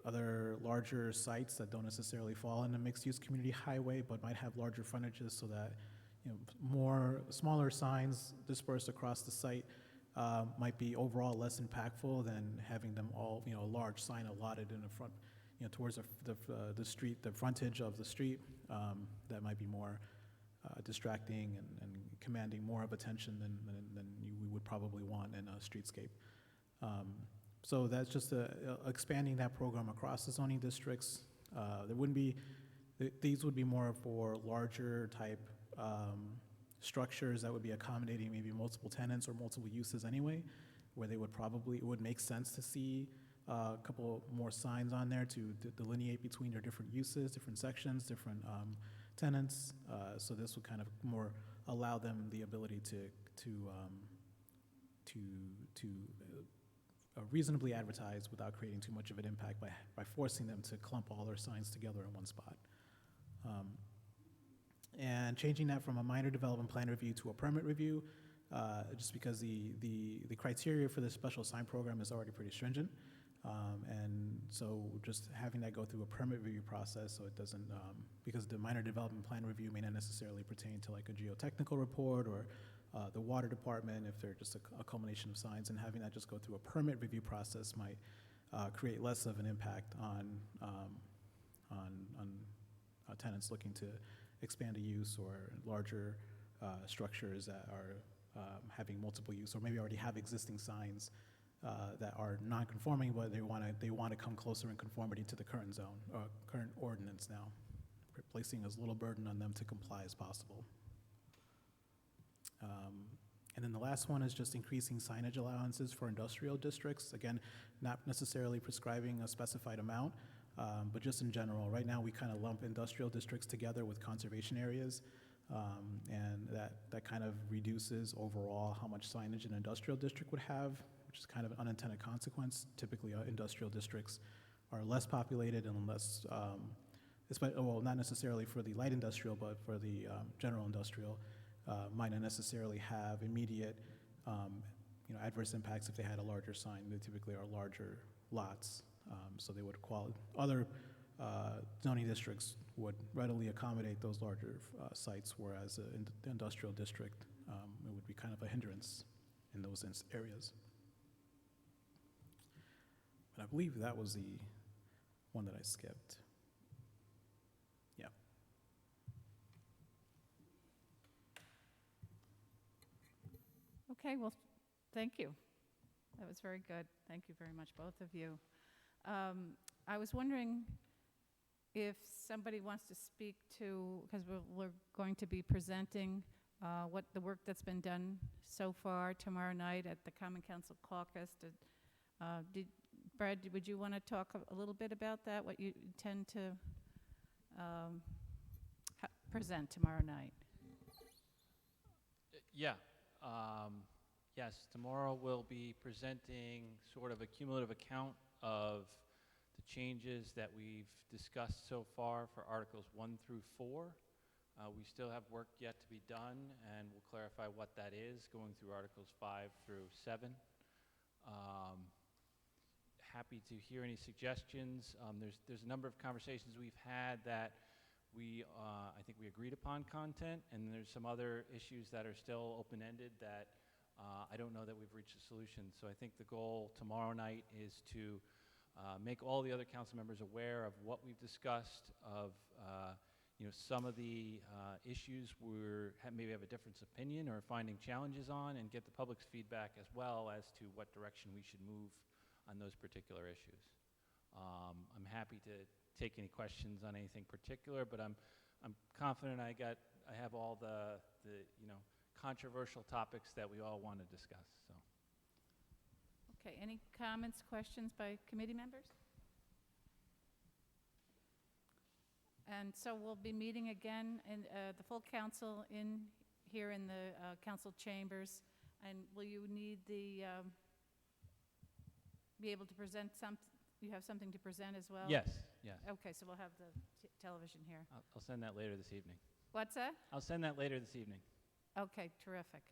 other larger sites that don't necessarily fall in a mixed-use community highway, but might have larger frontages, so that smaller signs dispersed across the site might be overall less impactful than having them all, a large sign allotted in the front, towards the street, the frontage of the street. That might be more distracting and commanding more of attention than we would probably want in a streetscape. So that's just expanding that program across the zoning districts. There wouldn't be, these would be more for larger type structures that would be accommodating maybe multiple tenants or multiple uses anyway, where they would probably, it would make sense to see a couple more signs on there to delineate between their different uses, different sections, different tenants. So this would kind of more allow them the ability to reasonably advertise without creating too much of an impact by forcing them to clump all their signs together in one spot. And changing that from a minor development plan review to a permit review, just because the criteria for this special sign program is already pretty stringent. And so just having that go through a permit review process, so it doesn't, because the minor development plan review may not necessarily pertain to like a geotechnical report or the water department if they're just a culmination of signs, and having that just go through a permit review process might create less of an impact on tenants looking to expand a use or larger structures that are having multiple use, or maybe already have existing signs that are non-conforming, but they want to come closer in conformity to the current zone or current ordinance now, placing as little burden on them to comply as possible. And then the last one is just increasing signage allowances for industrial districts. Again, not necessarily prescribing a specified amount, but just in general. Right now, we kind of lump industrial districts together with conservation areas, and that kind of reduces overall how much signage an industrial district would have, which is kind of an unintended consequence. Typically, industrial districts are less populated and less, well, not necessarily for the light industrial, but for the general industrial, might not necessarily have immediate adverse impacts if they had a larger sign. They typically are larger lots, so they would other zoning districts would readily accommodate those larger sites, whereas in the industrial district, it would be kind of a hindrance in those areas. But I believe that was the one that I skipped. Yeah. Okay, well, thank you. That was very good. Thank you very much, both of you. I was wondering if somebody wants to speak to, because we're going to be presenting what the work that's been done so far tomorrow night at the Common Council Caucus. Brad, would you want to talk a little bit about that, what you intend to present tomorrow night? Yeah. Yes, tomorrow we'll be presenting sort of a cumulative account of the changes that we've discussed so far for Articles 1 through 4. We still have work yet to be done, and we'll clarify what that is going through Articles 5 through 7. Happy to hear any suggestions. There's a number of conversations we've had that I think we agreed upon content, and there's some other issues that are still open-ended that I don't know that we've reached a solution. So I think the goal tomorrow night is to make all the other council members aware of what we've discussed, of some of the issues maybe have a different opinion or finding challenges on, and get the public's feedback as well as to what direction we should move on those particular issues. I'm happy to take any questions on anything particular, but I'm confident I have all the controversial topics that we all want to discuss. So. Okay, any comments, questions by committee members? And so we'll be meeting again in the full council in here in the council chambers. And will you need the, be able to present you have something to present as well? Yes, yes. Okay, so we'll have the television here. I'll send that later this evening. What's that? I'll send that later this evening. Okay, terrific.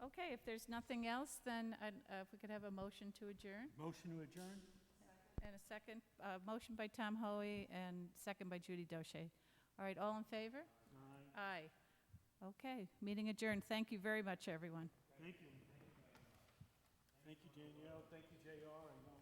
Okay, if there's nothing else, then if we could have a motion to adjourn? Motion to adjourn? And a second, motion by Tom Hoey and second by Judy Doche. All right, all in favor? Aye. Okay, meeting adjourned. Thank you very much, everyone. Thank you. Thank you, Danielle. Thank you, JR. And